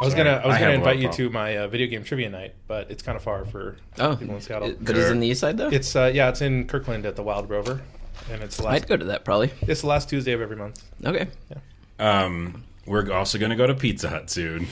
was gonna invite you to my video game trivia night, but it's kind of far for people in Seattle. But is it in the east side though? It's it's in Kirkland at the Wild Rover, and it's I'd go to that probably. It's the last Tuesday of every month. Okay. Yeah. We're also going to go to Pizza Hut soon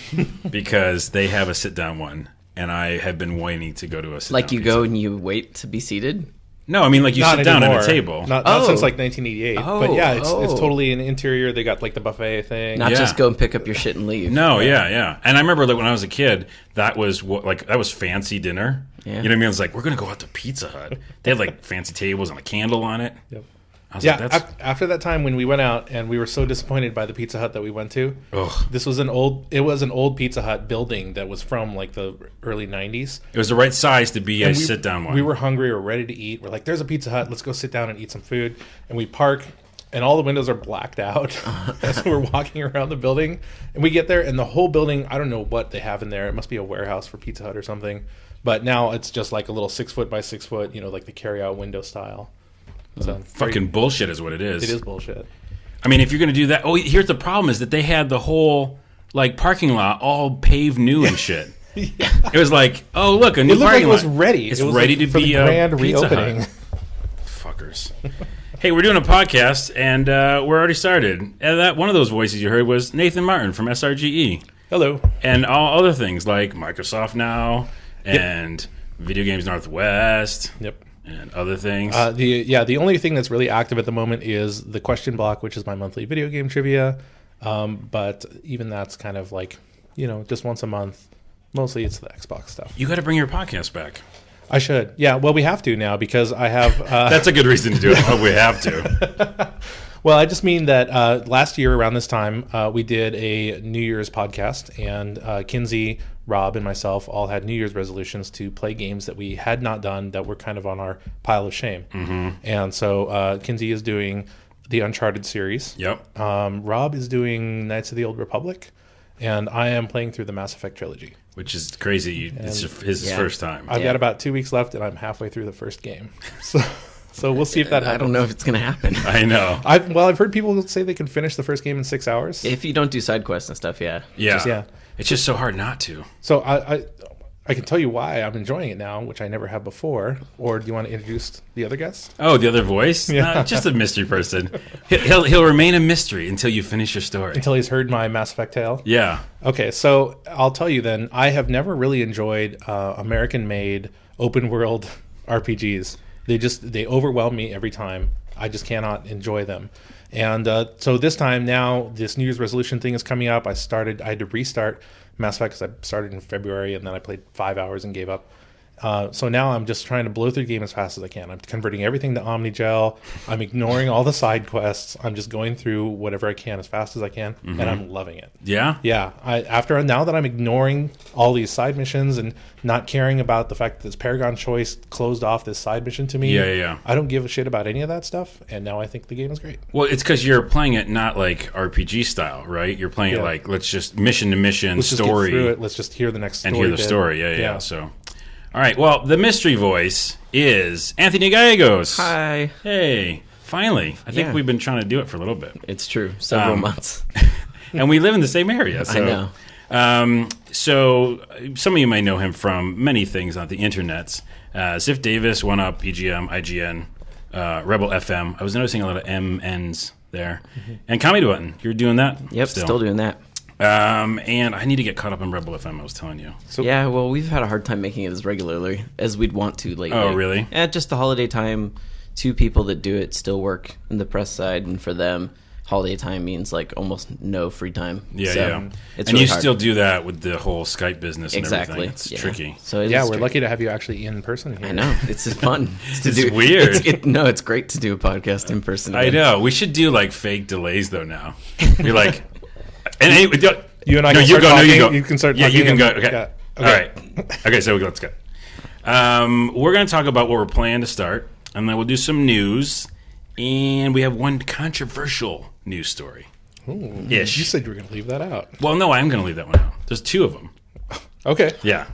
because they have a sit-down one, and I have been waiting to go to a sit-down. Like you go and you wait to be seated? No, I mean like you Not sit down anymore. at a table. Not since like 1988. But yeah, it's totally an interior. They got like the buffet thing. Not just go and pick up your shit and leave. No, yeah. And I remember like when I was a kid, that was that was fancy dinner. Yeah. You know what I mean? I was like, we're gonna go out to Pizza Hut. They had like fancy tables and a candle on it. Yep. I was like, after that time when we went out and we were so disappointed by the Pizza Hut that we went to. This was an old Pizza Hut building that was from like the early 90s. It was the right size to be a sit-down one. We were hungry, we were ready to eat. We're like, there's a Pizza Hut, let's go sit down and eat some food. And we park, and all the windows are blacked out as we're walking around the building. And we get there, and the whole building, I don't know what they have in there. It must be a warehouse for Pizza Hut or something. But now it's just like a little 6 foot by 6 foot, like the carry-out window style. So fucking bullshit is what it is. It is bullshit. I mean, if you're going to do that... Oh, here's the problem is that they had the whole like parking lot all paved new and shit. It was like, oh, look, a new parking lot. It was ready. It's it was ready like to for be the grand a Pizza reopening. Hut. Fuckers. Hey, we're doing a podcast, and we're already started. And that one of those voices you heard was Nathan Martin from SRGE. Hello. And all other things like Microsoft Now and Video Games Northwest. Yep. And other things. The only thing that's really active at the moment is the question block, which is my monthly video game trivia. But even that's kind of like, just once a month. Mostly it's the Xbox stuff. You got to bring your podcast back. I should. Yeah, well, we have to now because I have... That's a good reason to do it, but we have to. Well, I just mean that last year around this time, we did a New Year's podcast, and Kinsey, Rob, and myself all had New Year's resolutions to play games that we had not done that were kind of on our pile of shame. Mm-hmm. And so Kinsey is doing the Uncharted series. Yep. Rob is doing Knights of the Old Republic, and I am playing through the Mass Effect trilogy. Which is crazy. It's his first time. I've got about 2 weeks left, and I'm halfway through the first game. So we'll see if that happens. I don't know if it's going to happen. I know. I've heard people say they can finish the first game in 6 hours. If you don't do side quests and stuff, yeah. Yeah. It's just so hard not to. So I can tell you why I'm enjoying it now, which I never have before. Or do you want to introduce the other guest? Oh, the other voice? Yeah. Just a mystery person. He'll remain a mystery until you finish your story. Until he's heard my Mass Effect tale? Yeah. Okay, so I'll tell you then, I have never really enjoyed American-made open-world RPGs. They overwhelm me every time. I just cannot enjoy them. And so this time now, this New Year's resolution thing is coming up. I had to restart Mass Effect because I started in February, and then I played 5 hours and gave up. So now I'm just trying to blow through the game as fast as I can. I'm converting everything to Omnigel. I'm ignoring all the side quests. I'm just going through whatever I can as fast as I can, and I'm loving it. Yeah? Yeah. Now that I'm ignoring all these side missions and not caring about the fact that this Paragon Choice closed off this side mission to me. Yeah. I don't give a shit about any of that stuff, and now I think the game is great. Well, it's because you're playing it not like RPG style, right? You're playing it like, let's just mission to mission let's story. Just get through it. Let's just hear the next story. And hear the story, yeah. So, all right, well, the mystery voice is Anthony Gallegos. Hi. Hey, finally. I think we've been trying to do it for a little bit. It's true. Several months. And we live in the same area. So. I know. So some of you may know him from many things on the internets. Ziff Davis, 1UP, EGM, IGN, Rebel FM. I was noticing a lot of MNs there. Mm-hmm. And Comedy Button, you're doing that? Yep, still doing that. And I need to get caught up in Rebel FM, I was telling you. So, yeah, well, we've had a hard time making it as regularly as we'd want to lately. Oh, really? At just the holiday time, 2 people that do it still work in the press side, and for them, holiday time means like almost no free time. Yeah. It's and really you hard. still do that with the whole Skype business and everything. It's tricky. So we're lucky to have you actually in person here. I know. It's just fun. It's weird. It's great to do a podcast in person. I know. We should do like fake delays though now. We're like... and anyway, you and I you go. You can start talking. Yeah, you can go. Okay. Yeah. All right. Okay, so let's go. We're going to talk about what we're planning to start, and then we'll do some news, and we have one controversial news story. Ooh, you said you were going to leave that out. Well, no, I'm going to leave that one out. There's 2 of them. Okay. Yeah.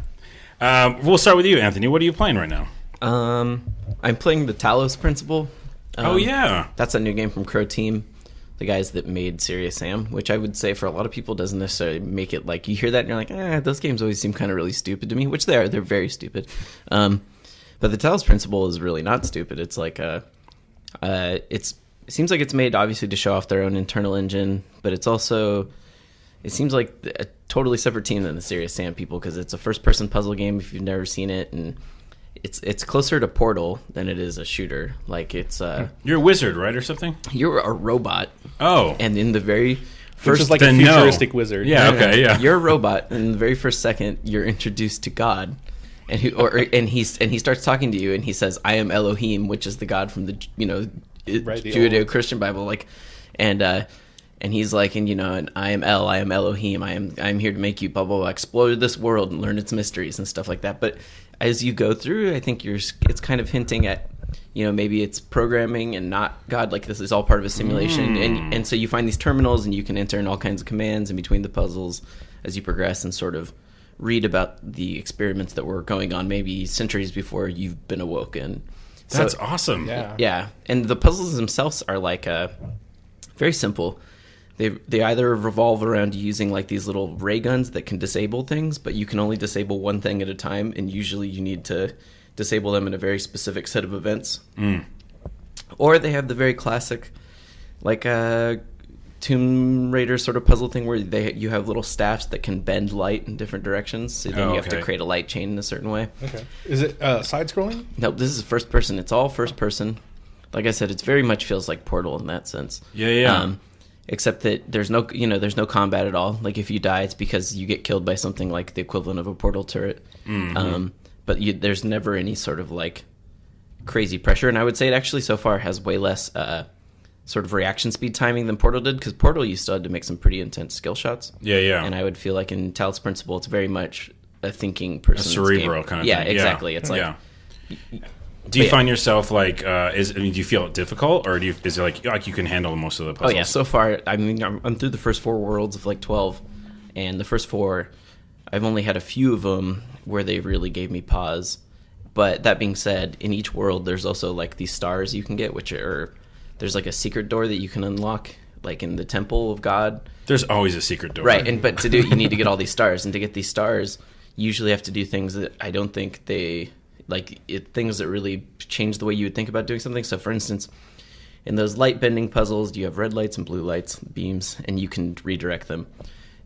We'll start with you, Anthony. What are you playing right now? I'm playing the Talos Principle. Oh, yeah. That's a new game from Crow Team. the guys that made Serious Sam, which I would say for a lot of people doesn't necessarily make it like you hear that and you're like, those games always seem kind of really stupid to me, which they are. They're very stupid. But the Talos Principle is really not stupid. It's like it seems like it's made obviously to show off their own internal engine, but it seems like a totally separate team than the Serious Sam people, because it's a first-person puzzle game if you've never seen it, and it's closer to Portal than it is a shooter. Like it's you're a wizard, right, or something? You're a robot. Oh, and in the very Which first, is like a futuristic wizard. Yeah, okay, yeah. You're a robot, and in the very first second, you're introduced to God, and he starts talking to you, and he says, "I am Elohim," which is the God from the Judeo-Christian Bible, like, and he's like, and I am I am Elohim, I'm here to make you blah blah blah, explore this world and learn its mysteries and stuff like that. But as you go through, I think it's kind of hinting at, maybe it's programming and not God, like this is all part of a simulation. And so you find these terminals and you can enter in all kinds of commands in between the puzzles as you progress and sort of read about the experiments that were going on maybe centuries before you've been awoken. That's awesome. Yeah. And the puzzles themselves are like very simple. They either revolve around using like these little ray guns that can disable things, but you can only disable one thing at a time, and usually you need to disable them in a very specific set of events. Or they have the very classic, like Tomb Raider sort of puzzle thing where you have little staffs that can bend light in different directions, so then you have to create a light chain in a certain way. Okay. Is it side-scrolling? Nope, this is first person. It's all first person. Like I said, it very much feels like Portal in that sense. Yeah. Except that there's no combat at all. Like if you die, it's because you get killed by something like the equivalent of a portal turret. But there's never any sort of like crazy pressure. And I would say it actually so far has way less sort of reaction speed timing than Portal did, because Portal you still had to make some pretty intense skill shots. Yeah. And I would feel like in Talos Principle, it's very much a thinking person. A cerebral kind of thing. Yeah, exactly. It's like... Yeah. Do you find yourself like? Do you feel it difficult, or is it like you can handle most of the puzzles? Oh yeah, so far I mean I'm through the first 4 worlds of like 12, and the first 4, I've only had a few of them where they really gave me pause. But that being said, in each world there's also like these stars you can get, there's like a secret door that you can unlock, like in the Temple of God. There's always a secret door, right? But to do it, you need to get all these stars, and to get these stars, you usually have to do things that I don't think things that really change the way you would think about doing something. So for instance, in those light bending puzzles, you have red lights and blue lights, beams, and you can redirect them.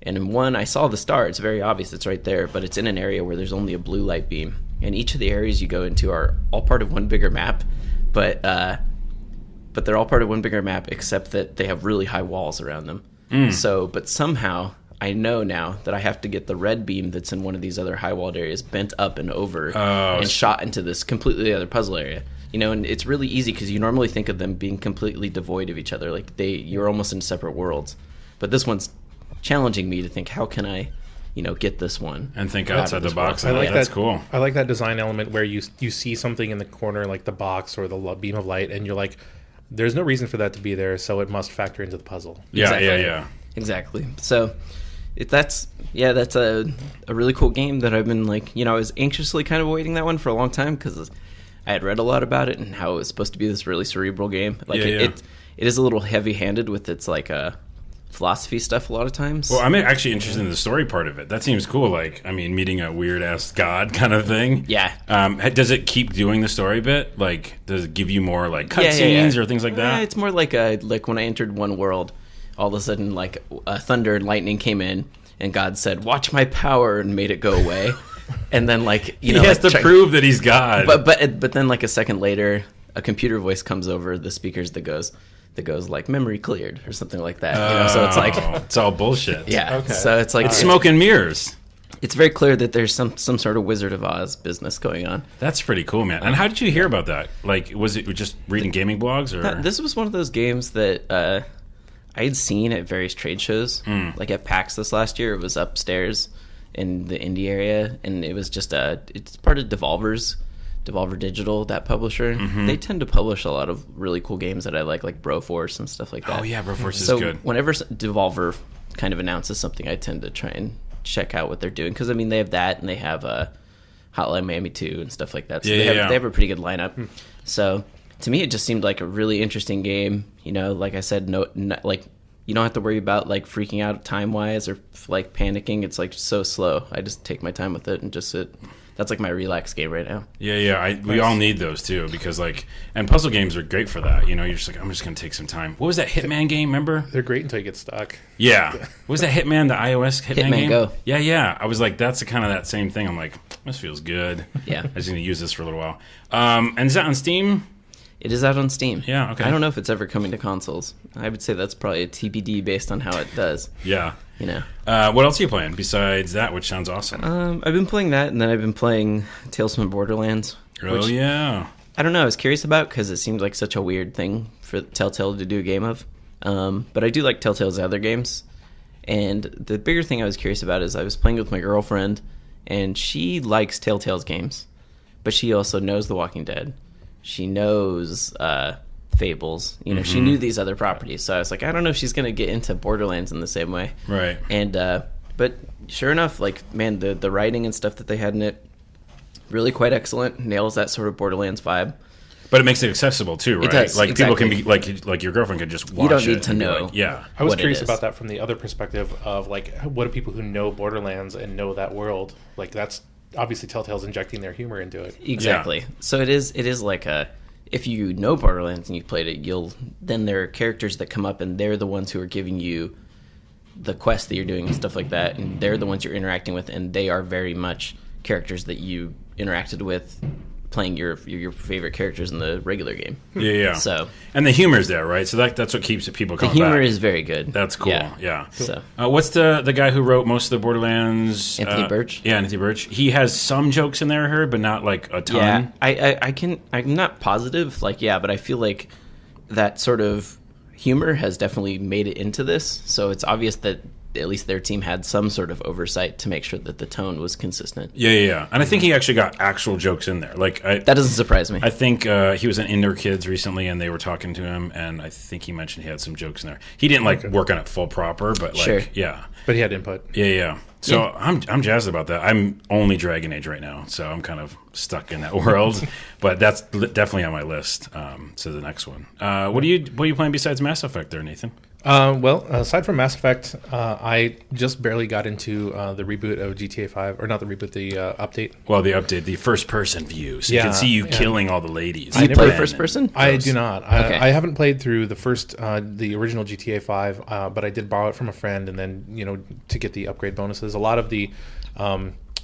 And in one, I saw the star. It's very obvious. It's right there, but it's in an area where there's only a blue light beam. And each of the areas you go into are all part of one bigger map, but they're all part of one bigger map, except that they have really high walls around them. But somehow I know now that I have to get the red beam that's in one of these other high-walled areas bent up and over and shot into this completely other puzzle area. And it's really easy because you normally think of them being completely devoid of each other. Like you're almost in separate worlds. But this one's challenging me to think, how can I, get this one? And think outside the box. I like that's that. Cool. I like that design element where you see something in the corner, like the box or the beam of light, and you're like, there's no reason for that to be there, so it must factor into the puzzle. Yeah. Exactly. So... That's a really cool game that I've been I was anxiously kind of awaiting that one for a long time because I had read a lot about it and how it was supposed to be this really cerebral game. It is a little heavy-handed with its philosophy stuff a lot of times. Well, I'm actually interested in the story part of it. That seems cool. Meeting a weird-ass god kind of thing. Yeah. Does it keep doing the story bit? Does it give you more cutscenes or things like that? It's more like when I entered one world, all of a sudden, thunder and lightning came in, and God said, "Watch my power," and made it go away. And then, he has to prove that he's God. But then, a second later, a computer voice comes over the speakers that goes memory cleared or something like that. So it's it's all bullshit. Yeah. Okay. So it's it's smoke and mirrors. It's very clear that there's some sort of Wizard of Oz business going on. That's pretty cool, man. And how did you hear about that? Was it just reading gaming blogs, or this was one of those games that I had seen at various trade shows, like at PAX this last year. It was upstairs in the indie area, and it was just it's part of Devolver Digital, that publisher. They tend to publish a lot of really cool games that I like Broforce and stuff like that. Oh yeah, Broforce is good. Whenever Devolver kind of announces something, I tend to try and check out what they're doing, because they have that, and they have Hotline Miami 2 and stuff like that. So they have a pretty good lineup. So to me, it just seemed like a really interesting game. You know, like I said, like you don't have to worry about like freaking out time wise or like panicking. It's like so slow. I just take my time with it and just sit. That's like my relax game right now. Yeah. We all need those too, because like, and puzzle games are great for that. You know, you're just like, I'm just gonna take some time. What was that Hitman game? Remember? They're great until you get stuck. Yeah. What was that Hitman? The iOS Hitman game? Go. Yeah. I was like, that's kind of that same thing. I'm like, this feels good. Yeah. I'm just gonna use this for a little while. And is that on Steam? It is out on Steam. Yeah. Okay. I don't know if it's ever coming to consoles. I would say that's probably a TBD based on how it does. Yeah. You know. What else are you playing besides that, which sounds awesome? I've been playing that, and then I've been playing Tales from the Borderlands. Oh, yeah. I don't know. I was curious about because it seemed like such a weird thing for Telltale to do a game of. But I do like Telltale's other games. And the bigger thing I was curious about is I was playing with my girlfriend, and she likes Telltale's games, but she also knows The Walking Dead. She knows Fables. You know, she knew these other properties. So I was like, I don't know if she's going to get into Borderlands in the same way. Right. And but sure enough, like, man, the writing and stuff that they had in it, really quite excellent. Nails that sort of Borderlands vibe. But it makes it accessible too, right? It does, like exactly. People can be like your girlfriend could just watch it. You don't need to and be know. like, yeah. I was what it curious is. about that from the other perspective of like, what do people who know Borderlands and know that world? Like, that's obviously Telltale's injecting their humor into it. Exactly. Yeah. So it is like a, if you know Borderlands and you've played it, then there are characters that come up and they're the ones who are giving you the quest that you're doing and stuff like that, and they're the ones you're interacting with, and they are very much characters that you interacted with playing your favorite characters in the regular game. Yeah. So, and the humor's there, right? So that's what keeps people the coming humor back. is very good. That's cool. Yeah. So what's the guy who wrote most of the Borderlands? Anthony Birch. Yeah, Anthony Birch. He has some jokes in there, I heard, but not like a ton. Yeah, I'm not positive, but I feel like that sort of humor has definitely made it into this. So it's obvious that at least their team had some sort of oversight to make sure that the tone was consistent. Yeah. And I think he actually got actual jokes in there. That doesn't surprise me. I think he was in Indoor Kids recently, and they were talking to him, and I think he mentioned he had some jokes in there. He didn't work on it full proper, but Sure. But he had input. Yeah. So I'm jazzed about that. I'm only Dragon Age right now, so I'm kind of stuck in that world. But that's definitely on my list. So the next one. What are you playing besides Mass Effect there, Nathan? Well, aside from Mass Effect, I just barely got into the reboot of GTA 5, or not the reboot, the update. Well, the update, the first-person view, so you can see you killing all the ladies. Do you play first person? I do not. Okay. I haven't played through the original GTA 5, but I did borrow it from a friend, and then to get the upgrade bonuses. A lot of the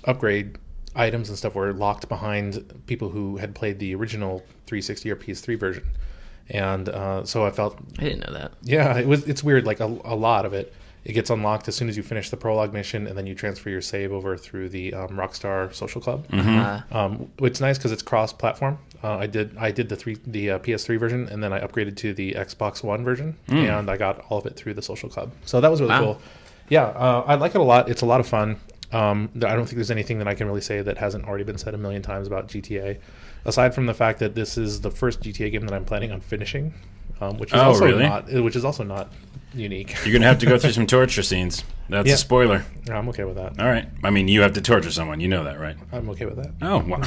upgrade items and stuff were locked behind people who had played the original 360 or PS3 version. And so I felt... I didn't know that. Yeah, it's weird. Like a lot of it gets unlocked as soon as you finish the prologue mission, and then you transfer your save over through the Rockstar Social Club. It's nice because it's cross-platform. I did the PS3 version, and then I upgraded to the Xbox One version, and I got all of it through the Social Club. So that was really cool. Yeah, I like it a lot. It's a lot of fun. I don't think there's anything that I can really say that hasn't already been said a million times about GTA. Aside from the fact that this is the first GTA game that I'm planning on finishing, which is also not unique. You're gonna have to go through some torture scenes. That's a spoiler. No, I'm okay with that. All right. I mean, you have to torture someone. You know that, right? I'm okay with that. Oh, wow.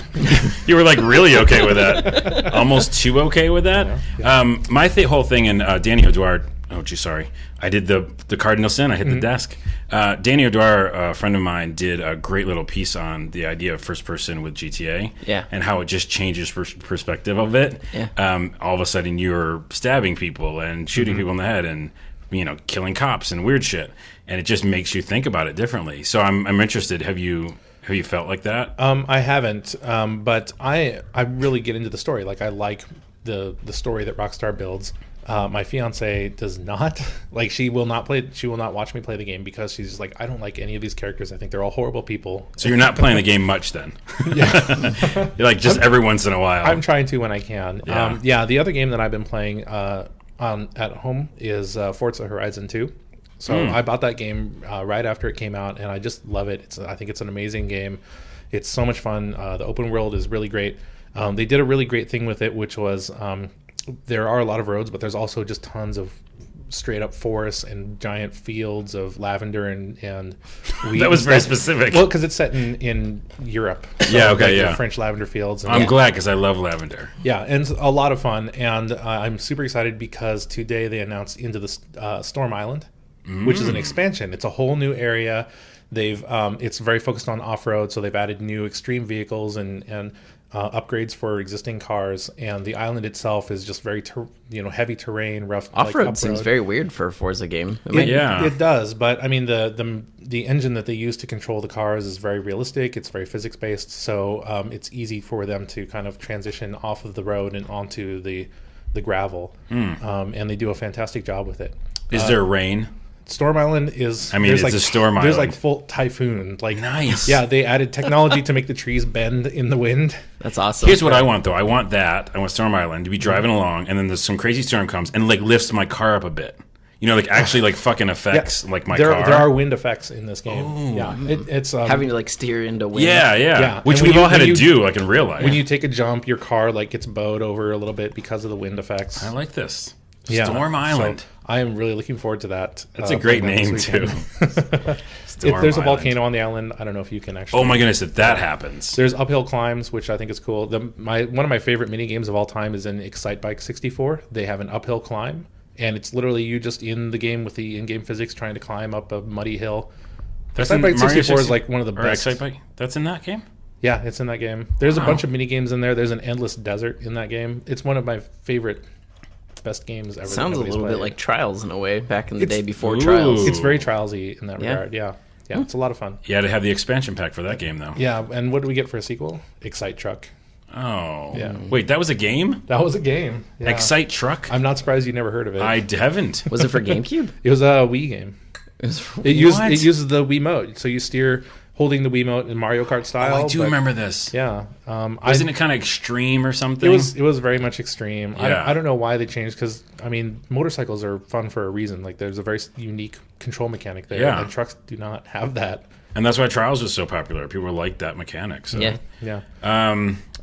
You were like really okay with that. Almost too okay with that. Yeah. My whole thing in Danny O'Dwyer. Oh, gee, sorry. I did the cardinal sin. I hit the desk. Danny O'Dwyer, a friend of mine, did a great little piece on the idea of first person with GTA. Yeah. And how it just changes perspective of it. Yeah. All of a sudden, you're stabbing people and shooting people in the head and killing cops and weird shit, and it just makes you think about it differently. So I'm interested. Have you felt like that? I haven't, but I really get into the story. Like, I like the story that Rockstar builds. My fiance does not. Like, she will not watch me play the game because she's just like, I don't like any of these characters. I think they're all horrible people. So you're not playing the game much then? Yeah. You're like just every once in a while. I'm trying to when I can. Yeah. The other game that I've been playing at home is Forza Horizon 2. So I bought that game right after it came out, and I just love it. I think it's an amazing game. It's so much fun. The open world is really great. They did a really great thing with it, which was there are a lot of roads, but there's also just tons of straight up forests and giant fields of lavender and wheat. That was and very stuff. specific. Well, because it's set in Europe. Yeah, okay, the yeah. French lavender fields. And I'm glad because I love lavender. yeah, and it's a lot of fun. And I'm super excited because today they announced Into the Storm Island, which is an expansion. It's a whole new area. They've it's very focused on off-road, so they've added new extreme vehicles and upgrades for existing cars. And the island itself is just very heavy terrain, rough. Off-road seems very weird for a Forza game. It does, but I mean the engine that they use to control the cars is very realistic. It's very physics based, so it's easy for them to kind of transition off of the road and onto the gravel, and they do a fantastic job with it. Is there rain? Storm Island is. I mean, it's a storm island. There's like full typhoon. Like nice. Yeah, they added technology to make the trees bend in the wind. That's awesome. Here's what I want, though. I want Storm Island to be driving along, and then there's some crazy storm comes and like lifts my car up a bit. You know, like actually like fucking affects like my car. There are wind effects in this game. Oh. Yeah, it's having to like steer into wind. Yeah. Which we've all had to do like in real life. When you take a jump, your car like gets bowed over a little bit because of the wind effects. I like this. Yeah. Storm Island. So I am really looking forward to that. That's a great name too. If there's a volcano on the island, I don't know if you can actually. Oh my goodness, if that happens. There's uphill climbs, which I think is cool. One of my favorite mini games of all time is in Excite Bike 64. They have an uphill climb, and it's literally you just in the game with the in-game physics trying to climb up a muddy hill. Excite Bike 64 is like one of the best. Excite Bike? That's in that game? Yeah, it's in that game. There's a bunch of mini games in there. There's an endless desert in that game. It's one of my favorite best games ever. Sounds a little bit like Trials in a way, back in the day before Ooh. Trials. It's very Trials-y in that regard. Yeah, it's a lot of fun. Yeah, to have the expansion pack for that game though. Yeah, and what do we get for a sequel? Excite Truck. Oh. Yeah. Wait, that was a game? That was a game. Yeah. Excite Truck? I'm not surprised you never heard of it. I haven't. Was it for GameCube? It was a Wii game. It uses the Wiimote, so you steer holding the Wiimote in Mario Kart style. Oh, I do remember this. Yeah. Wasn't it kind of extreme or something? It was very much extreme. Yeah. I don't know why they changed, because I mean motorcycles are fun for a reason. Like there's a very unique control mechanic there, and trucks do not have that. And that's why Trials was so popular. People like that mechanic. So. Yeah.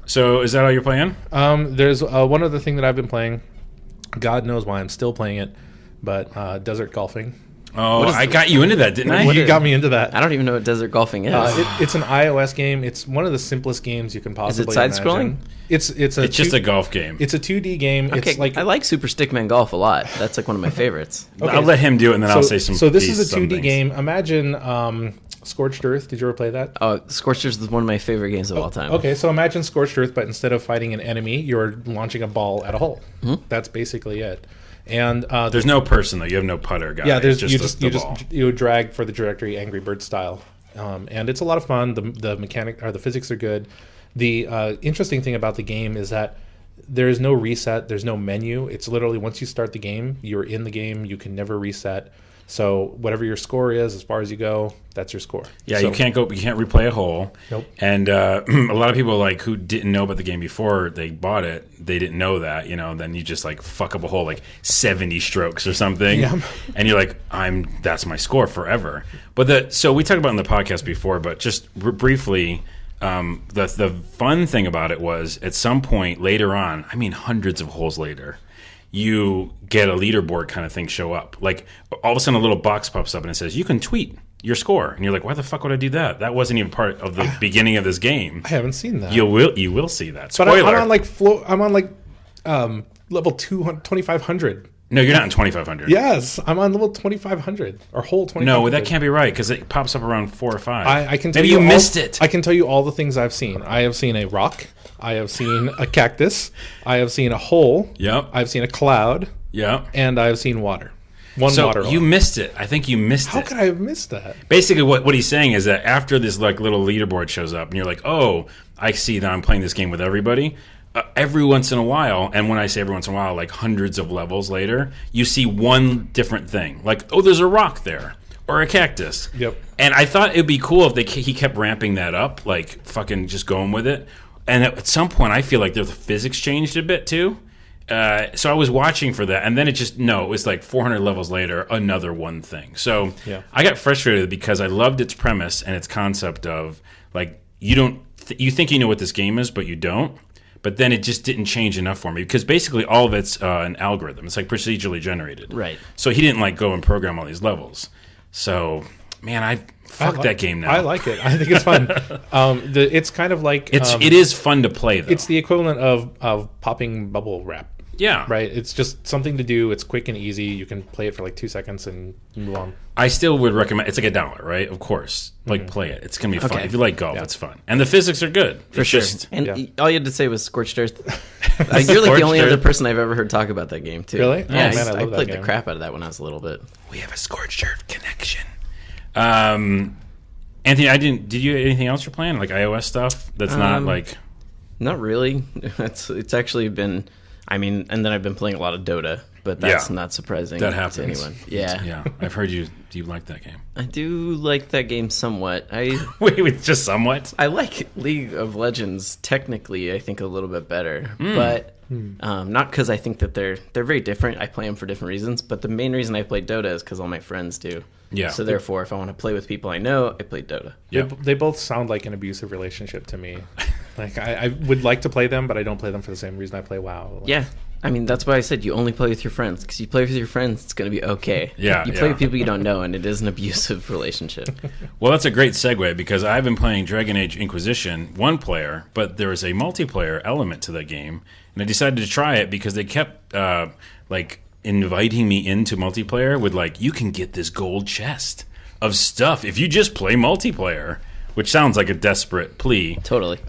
So is that all you're playing? There's one other thing that I've been playing. God knows why I'm still playing it, but desert golfing. Oh, I got you into that, didn't I? You got me into that. I don't even know what desert golfing is. It's an iOS game. It's one of the simplest games you can possibly imagine. Is it side-scrolling? It's just a golf game. It's a 2D game. Okay, it's like I like Super Stickman Golf a lot. That's like one of my favorites. Okay. I'll let him do it, and then I'll say some. So this is a 2D game. Imagine Scorched Earth. Did you ever play that? Scorched Earth is one of my favorite games of all time. Okay, so imagine Scorched Earth, but instead of fighting an enemy, you're launching a ball at a hole. Mm-hmm. That's basically it. And there's no person though. You have no putter guy. Yeah, you drag for the trajectory, Angry Bird style, and it's a lot of fun. The mechanic or the physics are good. The interesting thing about the game is that there is no reset. There's no menu. It's literally once you start the game, you're in the game. You can never reset. So whatever your score is, as far as you go, that's your score. Yeah, you can't replay a hole. Nope. And a lot of people like who didn't know about the game before they bought it, they didn't know that, then you just like fuck up a hole like 70 strokes or something. Yeah. And you're like, that's my score forever. But so we talked about it in the podcast before, but just briefly, the fun thing about it was at some point later on, I mean hundreds of holes later, you get a leaderboard kind of thing show up. Like all of a sudden a little box pops up and it says, you can tweet your score. And you're like, why the fuck would I do that? That wasn't even part of the beginning of this game. I haven't seen that. You will see that. Spoiler. But I'm on level 2500. No, you're not in 2500. Yes, I'm on level 2500 or whole 2500. No, that can't be right because it pops up around 4 or 5. I can tell Maybe you missed it. I can tell you all the things I've seen. I have seen a rock. I have seen a cactus. I have seen a hole. Yep. I've seen a cloud. Yep. And I have seen water. Water. You missed it. I think you missed it. How could I have missed that? Basically, what he's saying is that after this like little leaderboard shows up, and you're like, oh, I see that I'm playing this game with everybody. Every once in a while, and when I say every once in a while, like hundreds of levels later, you see one different thing. Like, oh, there's a rock there. Or a cactus. Yep. And I thought it'd be cool if he kept ramping that up, like fucking just going with it. And at some point, I feel like the physics changed a bit too. So I was watching for that, and then it was like 400 levels later, another one thing. So I got frustrated because I loved its premise and its concept of like you think you know what this game is, but you don't. but then it just didn't change enough for me because basically all of it's an algorithm. It's like procedurally generated. Right. So he didn't like go and program all these levels. So, man, fuck that game now. I like it. I think it's fun. It's kind of like it is fun to play though. It's the equivalent of popping bubble wrap. Yeah. Right. It's just something to do. It's quick and easy. You can play it for like 2 seconds and move on. I still would recommend. It's like $1, right? Of course, play it. It's gonna be fun. Okay. If you like golf, it's fun, and the physics are good For sure. All you had to say was Scorched Earth. You're like the only other person I've ever heard talk about that game too. Really? Yeah, Oh, man, I love I that played game. the crap out of that when I was a little bit. We have a Scorched Earth connection. Anthony, did you anything else you're playing, like iOS stuff that's not like? Not really. It's actually been. I mean, and then I've been playing a lot of Dota, but that's not surprising That happens to anyone. Yeah. Yeah. I've heard you. Do you like that game? I do like that game somewhat. Wait, just somewhat. I like League of Legends technically, I think a little bit better, but not because I think that they're very different. I play them for different reasons, but the main reason I play Dota is because all my friends do. Yeah. So therefore, if I want to play with people I know, I play Dota. Yeah. They both sound like an abusive relationship to me. Like I would like to play them, but I don't play them for the same reason I play WoW. Like, Yeah. I mean, that's why I said you only play with your friends, because you play with your friends, it's going to be okay. Yeah, You play with people you don't know, and it is an abusive relationship. Well, that's a great segue because I've been playing Dragon Age Inquisition one player, but there is a multiplayer element to that game, and I decided to try it because they kept inviting me into multiplayer with like, you can get this gold chest of stuff if you just play multiplayer, which sounds like a desperate plea. Totally.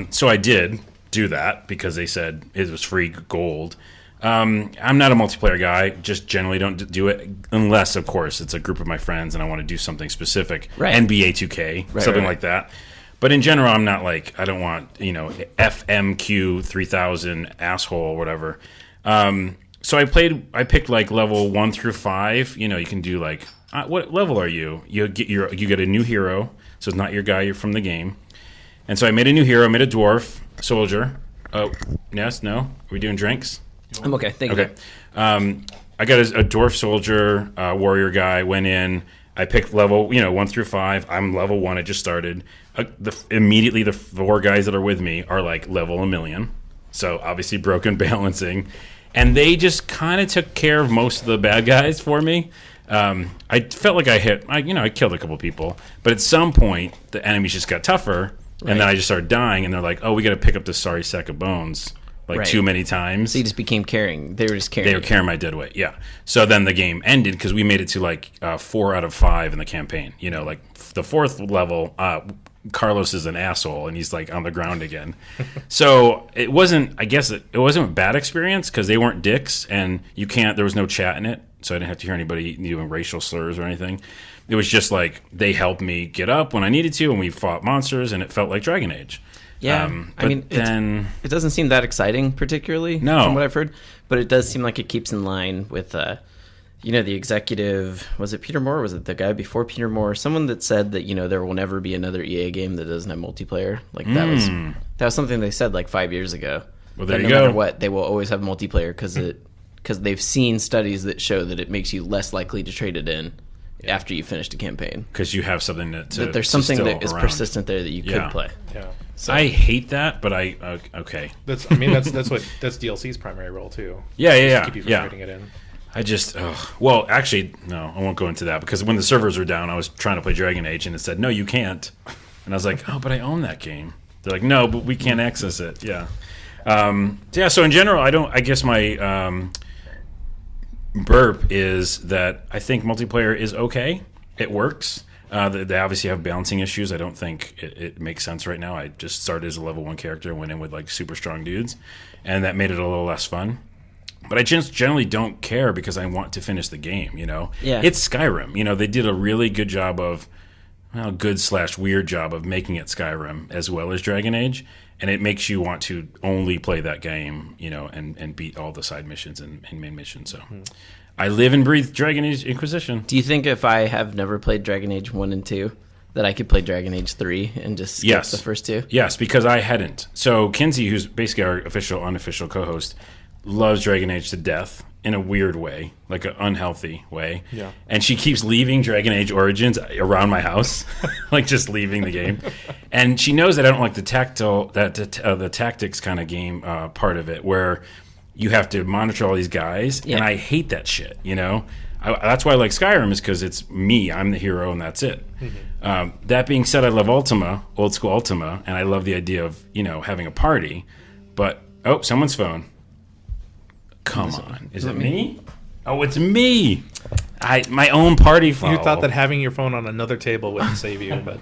So I did do that because they said it was free gold. I'm not a multiplayer guy, just generally don't do it unless, of course, it's a group of my friends and I want to do something specific. Right. NBA 2K, something like that. But in general, I'm not like, I don't want, FMQ 3000 asshole or whatever. So I picked like level 1 through 5. You can do like, what level are you? You get a new hero, so it's not your guy, you're from the game. And so I made a new hero, made a dwarf soldier. Oh, yes, no? Are we doing drinks? I'm okay. Thank you. Okay. I got a dwarf soldier, warrior guy, went in. I picked level, 1 through 5. I'm level 1. I just started. Immediately, the 4 guys that are with me are like level 1,000,000. So obviously broken balancing. And they just kind of took care of most of the bad guys for me. I felt like I killed a couple people. But at some point, the enemies just got tougher. Right. And then I just started dying. And they're like, oh, we got to pick up this sorry sack of bones. Right. Too many times. So you just became carrying. They were just carrying. They were carrying my dead weight, yeah. So then the game ended because we made it to like 4 out of 5 in the campaign. Like the 4th level, Carlos is an asshole and he's like on the ground again. So it wasn't, I guess it wasn't a bad experience because they weren't dicks and there was no chat in it. So I didn't have to hear anybody doing racial slurs or anything. It was just like they helped me get up when I needed to and we fought monsters and it felt like Dragon Age. Yeah, it doesn't seem that exciting, particularly, from what I've heard. But it does seem like it keeps in line with, the executive. Was it Peter Moore? Or was it the guy before Peter Moore? Someone that said that there will never be another EA game that doesn't have multiplayer. Like that was something they said like 5 years ago. Well, there that you no go. matter what, they will always have multiplayer because they've seen studies that show that it makes you less likely to trade it in after you finished a campaign. Because you have something that there's something that is around. Persistent there that you could play. Yeah. So. I hate that, but okay. That's DLC's primary role too. Yeah. Keep you from trading it in. Well, actually, no, I won't go into that because when the servers were down, I was trying to play Dragon Age and it said, no, you can't. And I was like, oh, but I own that game. They're like, no, but we can't access it. Yeah. So in general, I guess my burp is that I think multiplayer is okay. It works. They obviously have balancing issues. I don't think it makes sense right now. I just started as a level 1 character and went in with like super strong dudes, and that made it a little less fun. But I just generally don't care because I want to finish the game, Yeah. It's Skyrim. They did a really good job of, good/weird job of making it Skyrim as well as Dragon Age, and it makes you want to only play that game, and beat all the side missions and main missions. So I live and breathe Dragon Age Inquisition. Do you think if I have never played Dragon Age 1 and 2, that I could play Dragon Age 3 and just skip the first 2? Yes, because I hadn't. So Kinsey, who's basically our unofficial co-host, loves Dragon Age to death. in a weird way, like an unhealthy way. Yeah. And she keeps leaving Dragon Age Origins around my house, like just leaving the game. And she knows that I don't like the the tactics kind of game part of it, where you have to monitor all these guys, and I hate that shit. You know, that's why I like Skyrim, is because it's me. I'm the hero, and that's it. Mm-hmm. That being said, I love Ultima, old school Ultima, and I love the idea of having a party. But someone's phone. Come on. Is it me? Oh, it's me. My own party phone. You thought that having your phone on another table wouldn't save you, but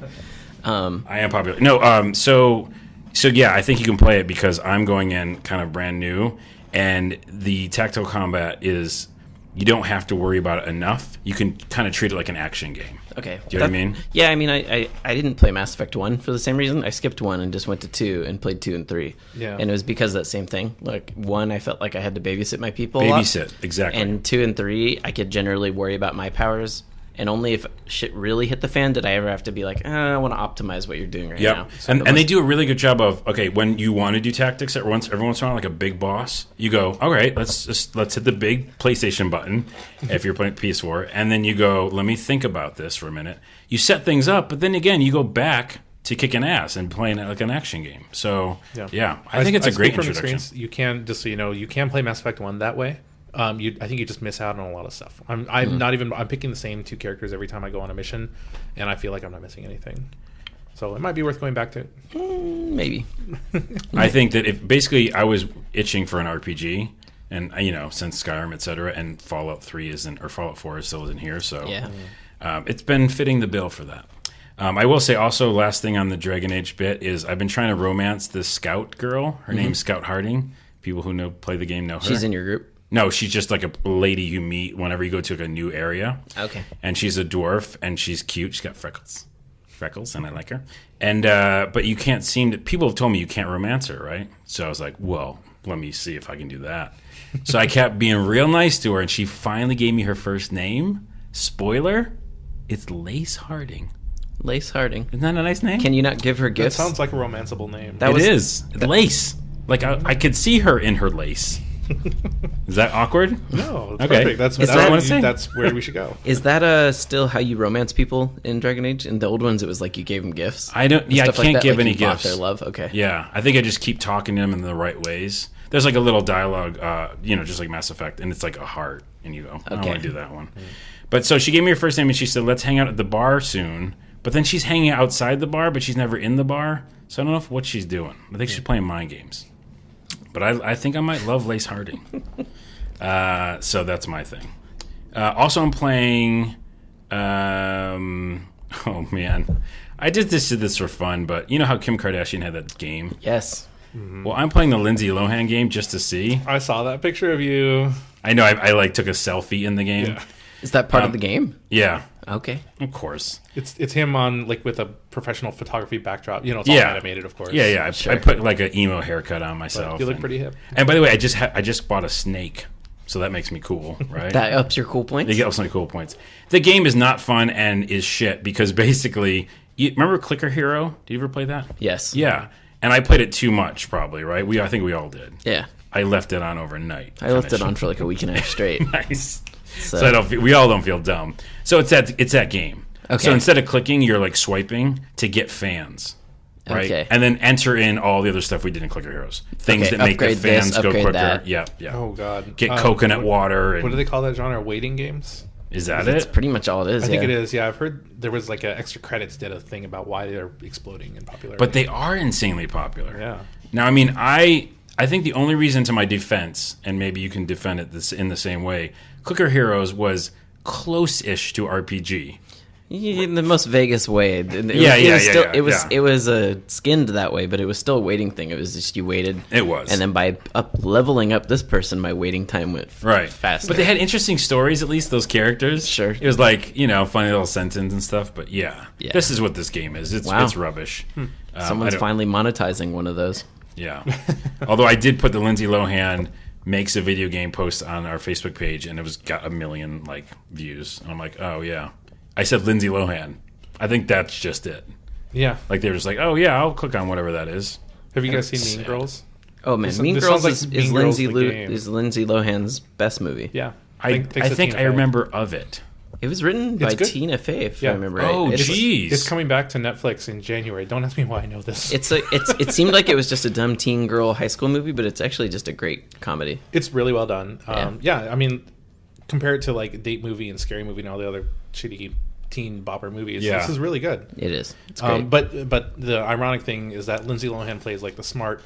I am popular. No, so yeah, I think you can play it because I'm going in kind of brand new, and the tactical combat is, you don't have to worry about it enough. You can kind of treat it like an action game. Okay. Do you know what I mean? Yeah, I mean, I didn't play Mass Effect 1 for the same reason. I skipped 1 and just went to 2 and played 2 and 3. Yeah. And it was because of that same thing. Like, 1, I felt like I had to babysit my people a lot. Babysit, exactly. And 2 and 3, I could generally worry about my powers. And only if shit really hit the fan did I ever have to be like, I want to optimize what you're doing right now. So and they do a really good job of, when you want to do tactics every once in a while, like a big boss, you go, all right, let's hit the big PlayStation button if you're playing PS4, and then you go, let me think about this for a minute. You set things up, but then again, you go back to kicking ass and playing it like an action game. So, I think it's a great introduction. You can, just so you know, you can play Mass Effect 1 that way. I think you just miss out on a lot of stuff. I'm picking the same 2 characters every time I go on a mission, and I feel like I'm not missing anything. So it might be worth going back to. Maybe. I think that if basically I was itching for an RPG, and since Skyrim, etc., and Fallout 3 or Fallout 4 still isn't here, so it's been fitting the bill for that. I will say also, last thing on the Dragon Age bit is I've been trying to romance this scout girl. Her name's Scout Harding. People who play the game know her. She's in your group? No, she's just like a lady you meet whenever you go to a new area. Okay. And she's a dwarf, and she's cute. She's got freckles, and I like her. And but you can't people have told me you can't romance her, right? So I was like, well, let me see if I can do that. So I kept being real nice to her, and she finally gave me her first name. Spoiler, it's Lace Harding. Lace Harding. Isn't that a nice name? Can you not give her gifts? That sounds like a romanceable name. It is. Lace. Like, I could see her in her lace. Is that awkward? No, it's okay. Perfect. That's where we should go. Is that still how you romance people in Dragon Age? In the old ones, it was like you gave them gifts. I can't give any gifts. Their love. Okay. Yeah, I think I just keep talking to them in the right ways. There's like a little dialogue, just like Mass Effect, and it's like a heart, and you go, I don't want to do that one. But so she gave me her first name, and she said, let's hang out at the bar soon. But then she's hanging outside the bar, but she's never in the bar. So I don't know what she's doing. I think she's playing mind games. But I think I might love Lace Harding. So that's my thing. Also, I'm playing... oh, man. I did this for fun, but you know how Kim Kardashian had that game? Yes. Mm-hmm. Well, I'm playing the Lindsay Lohan game just to see. I saw that picture of you. I know. I took a selfie in the game. Yeah. Is that part of the game? Yeah. Okay. Of course. It's him on with a professional photography backdrop. It's all animated, of course. Yeah. Sure. I put like an emo haircut on myself. But you look pretty hip. And by the way, I just bought a snake, so that makes me cool, right? That ups your cool points? It ups my cool points. The game is not fun and is shit because basically, remember Clicker Hero? Did you ever play that? Yes. Yeah. And I played it too much, probably, right? I think we all did. Yeah. I left it on overnight. I left it on for like a week and a half straight. Nice. So we all don't feel dumb. So it's that game. Okay. So instead of clicking, you're like swiping to get fans, right? Okay. And then enter in all the other stuff we did in Clicker Heroes. Things that make the fans go quicker. That. Yeah. Oh God. Get coconut water. And, what do they call that genre? Waiting games. Is that That's it? pretty much all it is. I think it is. Yeah, I've heard there was like an extra credits did a thing about why they're exploding in popularity. But they are insanely popular. Yeah. Now, I mean, I think the only reason, to my defense, and maybe you can defend it in the same way, Clicker Heroes was close-ish to RPG. In the most vaguest way. It was skinned that way, but it was still a waiting thing. It was just you waited. It was. And then by leveling up this person, my waiting time went faster. But they had interesting stories, at least, those characters. Sure. It was like, funny little sentence and stuff, but yeah. This is what this game is. It's rubbish. Someone's finally monetizing one of those. Yeah. Although I did put the Lindsay Lohan makes a video game post on our Facebook page, and it got 1 million views. And I'm like, oh yeah. I said Lindsay Lohan. I think that's just it. Yeah. Like they were just like, oh yeah, I'll click on whatever that is. Have you guys seen Mean Girls? Oh man, This- Mean this Girls sounds like is Mean Girls, Lindsay the game. is Lindsay Lohan's best movie. Yeah. I Thanks to think Tina I Fey. remember of it. It was written by It's good. Tina Fey, if Yeah. I remember Oh, right. jeez. It's coming back to Netflix in January. Don't ask me why I know this. It seemed like it was just a dumb teen girl high school movie, but it's actually just a great comedy. It's really well done. Yeah. I mean, compared to like Date Movie and Scary Movie and all the other shitty teen bopper movies, Yeah. this is really good. It is. It's great. But the ironic thing is that Lindsay Lohan plays like the smart,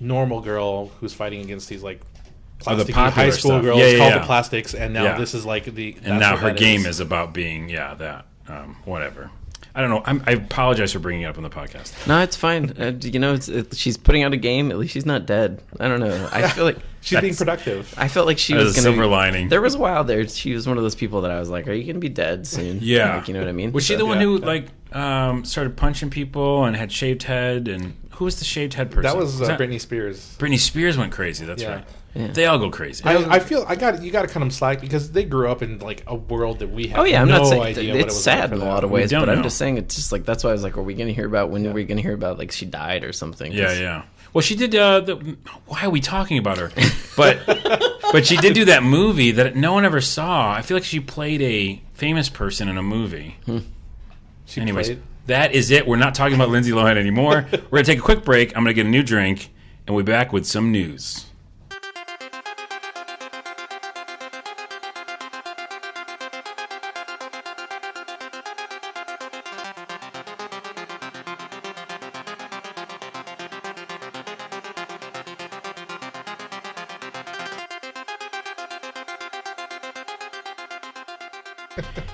normal girl who's fighting against these like Oh, the plasticky popular high school stuff. girls Yeah, yeah, called yeah. the Plastics, and now Yeah. this is like the And now her game is. is about being that whatever. I don't know. I apologize for bringing it up on the podcast. No, it's fine. She's putting out a game. At least she's not dead. I don't know. I feel like She's being productive. I felt like she That was is a going to silver lining. There was a while there. She was one of those people that I was like, "Are you going to be dead soon?" Yeah, Like, you know what I mean. Was she So- the one yeah. who like started punching people and had shaved head? And who was the shaved head person? That was that Britney Spears. Britney Spears went crazy. That's Yeah. right. Yeah. They all go crazy. I feel you got to cut them slack because they grew up in like a world that we have Oh yeah, I'm no not saying idea what it it's was sad like for in a them. lot of ways, don't but I'm know. just saying it's just like that's why I was like, are we going to hear about when are we going to hear about like she died or something? 'Cause- Yeah. Well, she did. Why are we talking about her? But she did do that movie that no one ever saw. I feel like she played a famous person in a movie. She Anyways, played- that is it. We're not talking about Lindsay Lohan anymore. We're going to take a quick break. I'm going to get a new drink, and we'll be back with some news.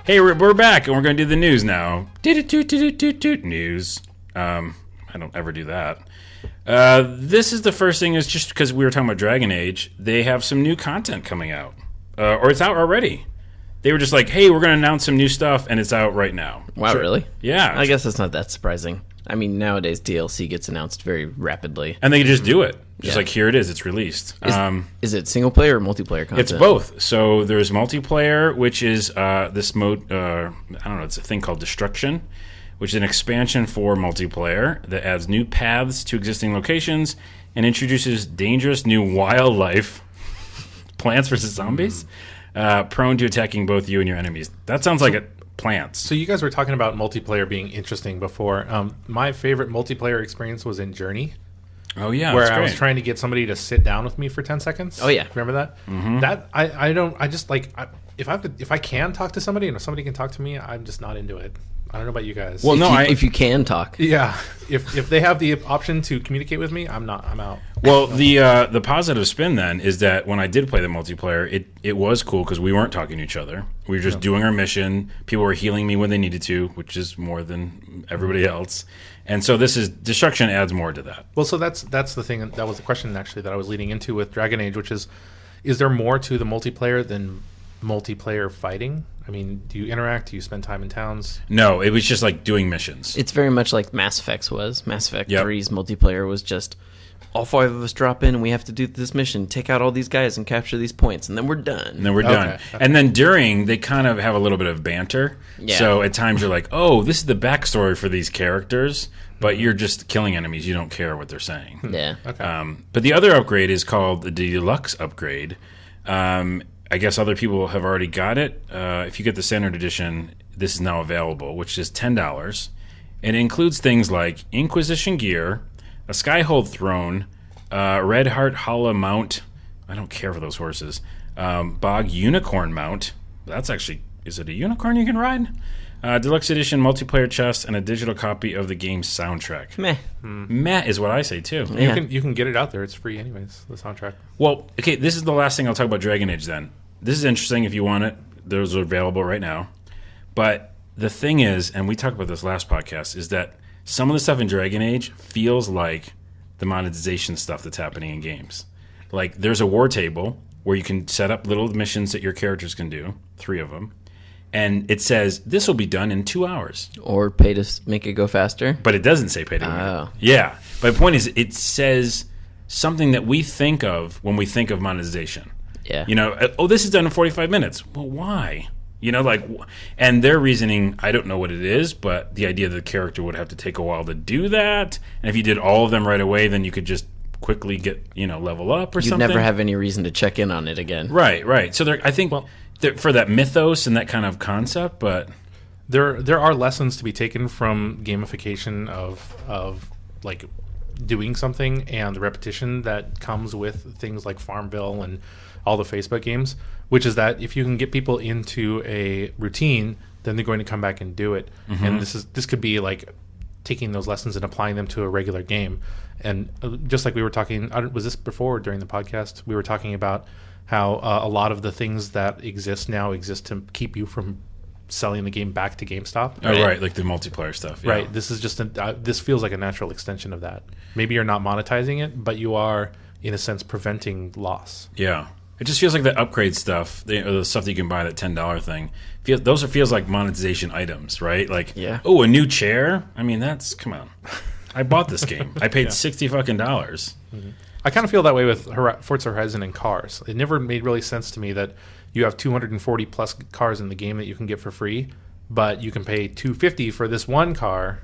Hey, we're back, and we're going to do the news now. News. I don't ever do that. This is the first thing is just because we were talking about Dragon Age, they have some new content coming out. Or it's out already. They were just like, hey, we're going to announce some new stuff, and it's out right now. Wow, really? Yeah. I guess that's not that surprising. I mean, nowadays DLC gets announced very rapidly. And they can just do it. Just Yeah. like, here it is, it's released. Is it single player or multiplayer content? It's both. So there's multiplayer, which is this mode, I don't know, it's a thing called Destruction, which is an expansion for multiplayer that adds new paths to existing locations and introduces dangerous new wildlife, plants versus zombies, prone to attacking both you and your enemies. That sounds like plants. So you guys were talking about multiplayer being interesting before. My favorite multiplayer experience was in Journey, Oh, yeah. where that's I was great. trying to get somebody to sit down with me for 10 seconds. Oh, yeah. Remember that? Mm-hmm. That I just like if I can talk to somebody and if somebody can talk to me, I'm just not into it. I don't know about you guys. Well, no, if you can talk. yeah. If they have the option to communicate with me, I'm out. Well, the positive spin then is that when I did play the multiplayer, it was cool because we weren't talking to each other. We were just doing our mission. People were healing me when they needed to, which is more than everybody else. And so Destruction adds more to that. Well, so that's the thing. That was the question actually that I was leading into with Dragon Age, which is there more to the multiplayer than multiplayer fighting? I mean, do you interact? Do you spend time in towns? No, it was just like doing missions. It's very much like Mass Effect's was. Mass Effect Yep. 3's multiplayer was just all 5 of us drop in and we have to do this mission, take out all these guys and capture these points, and then we're done. And then we're done. Okay. And then during, they kind of have a little bit of banter. Yeah. So at times you're like, oh, this is the backstory for these characters, but you're just killing enemies. You don't care what they're saying. Yeah. Okay. But the other upgrade is called the Deluxe upgrade. I guess other people have already got it. If you get the Standard Edition, this is now available, which is $10. And it includes things like Inquisition gear, a Skyhold throne, Red Heart Hala mount. I don't care for those horses. Bog Unicorn mount. That's actually, is it a unicorn you can ride? Deluxe edition multiplayer chest and a digital copy of the game's soundtrack. Meh. Meh is what I say too. Yeah. You can get it out there. It's free anyways. The soundtrack. Well, okay, this is the last thing I'll talk about Dragon Age then. This is interesting if you want it. Those are available right now. But the thing is, and we talked about this last podcast, is that some of the stuff in Dragon Age feels like the monetization stuff that's happening in games. Like, there's a war table where you can set up little missions that your characters can do, 3 of them, and it says, this will be done in 2 hours. Or pay to make it go faster. But it doesn't say pay to win. Oh. Yeah. But the point is, it says something that we think of when we think of monetization. Yeah. You know, oh, this is done in 45 minutes. Well, why? You know, like, and their reasoning, I don't know what it is, but the idea that the character would have to take a while to do that. And if you did all of them right away, then you could just quickly get level up or You'd something. never have any reason to check in on it again. Right. So I think for that mythos and that kind of concept, but there are lessons to be taken from gamification of like doing something and the repetition that comes with things like Farmville and all the Facebook games, which is that if you can get people into a routine, then they're going to come back and do it. Mm-hmm. And this could be like taking those lessons and applying them to a regular game. And just like we were talking, was this before during the podcast? We were talking about how a lot of the things that exist now exist to keep you from selling the game back to GameStop. Right? Oh, right, like the multiplayer stuff. Yeah. Right. This is just this feels like a natural extension of that. Maybe you're not monetizing it, but you are, in a sense, preventing loss. Yeah. It just feels like the upgrade stuff, the stuff that you can buy, that $10 thing. Feels like monetization items, right? Like, a new chair. I mean, come on. I bought this game. I paid $60 fucking. Mm-hmm. I kind of feel that way with Forza Horizon and cars. It never made really sense to me that you have 240 plus cars in the game that you can get for free, but you can pay $250 for this one car.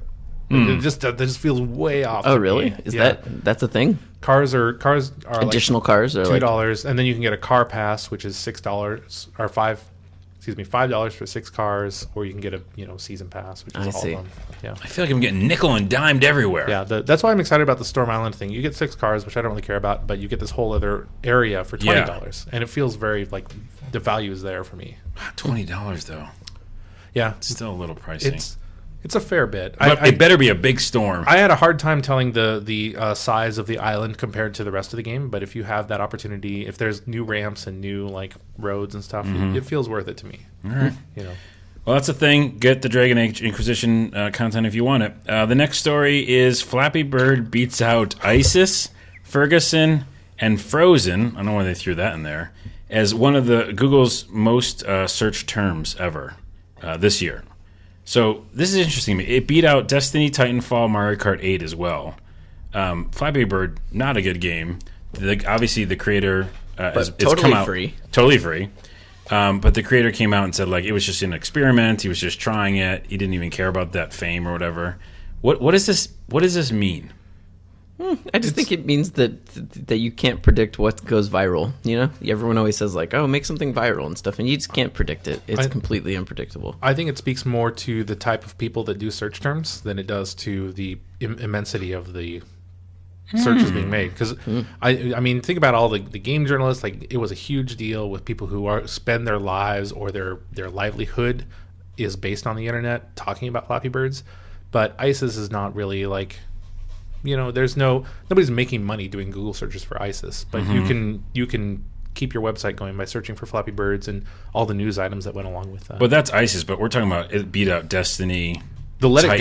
That just feels way off. Oh, really? Me. Is that's a thing? Cars are additional like cars are $2, and then you can get a car pass, which is $6 or $5 for 6 cars, or you can get a season pass, which is all of them. Yeah, I feel like I'm getting nickel and dimed everywhere. Yeah, that's why I'm excited about the Storm Island thing. You get 6 cars, which I don't really care about, but you get this whole other area for $20, and it feels very like the value is there for me. $20 though. Yeah, it's still a little pricey. It's a fair bit. But it better be a big storm. I had a hard time telling the size of the island compared to the rest of the game, but if you have that opportunity, if there's new ramps and new like roads and stuff, it feels worth it to me. All right. Well, that's the thing. Get the Dragon Age Inquisition content if you want it. The next story is Flappy Bird beats out ISIS, Ferguson, and Frozen. I don't know why they threw that in there. As one of the Google's most searched terms ever this year. So this is interesting to me. It beat out Destiny, Titanfall, Mario Kart 8 as well. Flappy Bird, not a good game. Obviously, the creator it's totally free. Totally free. But the creator came out and said like it was just an experiment. He was just trying it. He didn't even care about that fame or whatever. What does this mean? I just think it means that you can't predict what goes viral. Everyone always says like, "Oh, make something viral" and stuff, and you just can't predict it. It's completely unpredictable. I think it speaks more to the type of people that do search terms than it does to the immensity of the searches being made. Because I mean, think about all the game journalists. Like, it was a huge deal with people who spend their lives or their livelihood is based on the internet talking about Flappy Birds. But ISIS is not really like. Nobody's making money doing Google searches for ISIS, but you can keep your website going by searching for Flappy Birds and all the news items that went along with that. But that's ISIS. But we're talking about it beat out Destiny. The Let It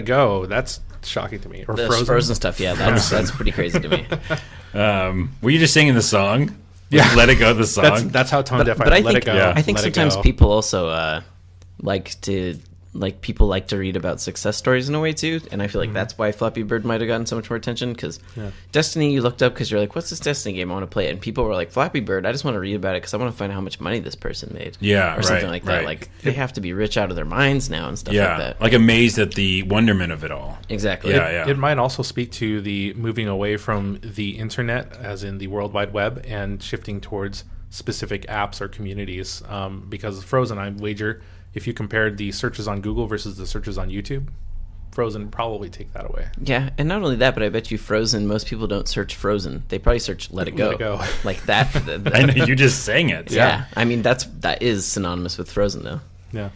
Go. That's shocking to me. Or Frozen stuff. Yeah, that's pretty crazy to me. Were you just singing the song? Yeah, Let It Go. The song. That's how tone deaf I am. Let It Go. Yeah. I think sometimes people also people like to read about success stories in a way too, and I feel like that's why Flappy Bird might have gotten so much more attention, because Destiny, you looked up because you're like, what's this Destiny game? I want to play it. And people were like, Flappy Bird, I just want to read about it because I want to find out how much money this person made. Or something like that. Like, they have to be rich out of their minds now and stuff like that. Like amazed at the wonderment of it all. Exactly. It might also speak to the moving away from the internet, as in the World Wide Web, and shifting towards specific apps or communities, because Frozen, I wager, if you compared the searches on Google versus the searches on YouTube, Frozen would probably take that away. Yeah, and not only that, but I bet you Frozen, most people don't search Frozen. They probably search Let It Go. Let It Go. Like that. I know, you just sang it. Yeah. I mean, that is synonymous with Frozen, though. Yeah.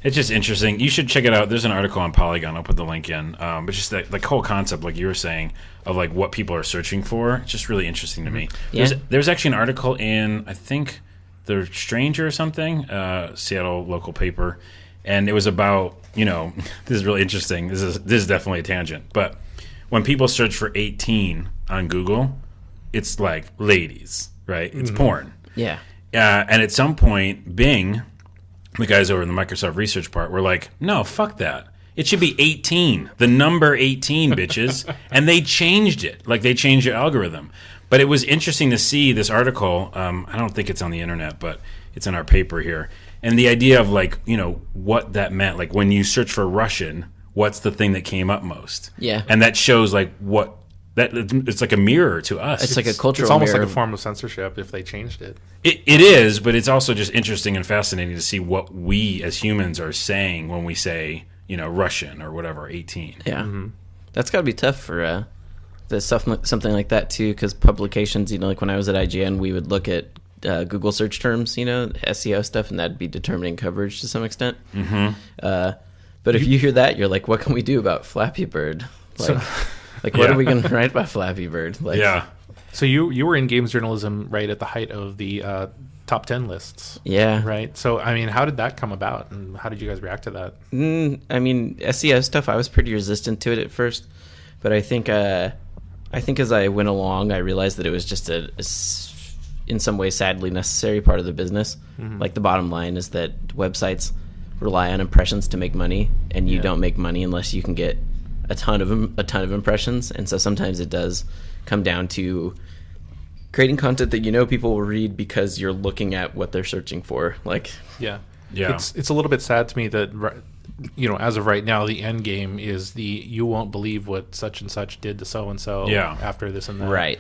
It's just interesting. You should check it out. There's an article on Polygon. I'll put the link in. But just the whole concept, like you were saying, of like what people are searching for, it's just really interesting to me. Yeah. There's actually an article in, I think, The Stranger or something, Seattle local paper, and it was about, this is really interesting. This is definitely a tangent, but when people search for 18 on Google, it's like ladies, right? It's porn. Yeah. And at some point, Bing, the guys over in the Microsoft research part, were like, no, fuck that. It should be 18, the number 18, bitches. And they changed it. Like, they changed your algorithm. But it was interesting to see this article. I don't think it's on the internet, but it's in our paper here. And the idea of, like, what that meant. Like, when you search for Russian, what's the thing that came up most? Yeah. And that shows, like, what That it's like a mirror to us. It's like a cultural It's almost mirror. like a form of censorship if they changed it. It is, but it's also just interesting and fascinating to see what we as humans are saying when we say, Russian or whatever, 18. Yeah. That's got to be tough for the stuff, something like that, too, because publications, like when I was at IGN, we would look at Google search terms, SEO stuff, and that'd be determining coverage to some extent. Mm-hmm. But if you hear that, you're like, what can we do about Flappy Bird? What Yeah. are we going to write about Flappy Bird? Like, Yeah. So you were in games journalism right at the height of the top 10 lists. Yeah. Right. So, I mean, how did that come about and how did you guys react to that? SEO stuff, I was pretty resistant to it at first, but I think as I went along, I realized that it was just in some way, sadly necessary part of the business. Like the bottom line is that websites rely on impressions to make money, and you don't make money unless you can get a ton of impressions. And so sometimes it does come down to creating content that people will read because you're looking at what they're searching for. Like, Yeah. Yeah. It's a little bit sad to me that, as of right now, the end game is you won't believe what such and such did to so and so after this and that. right.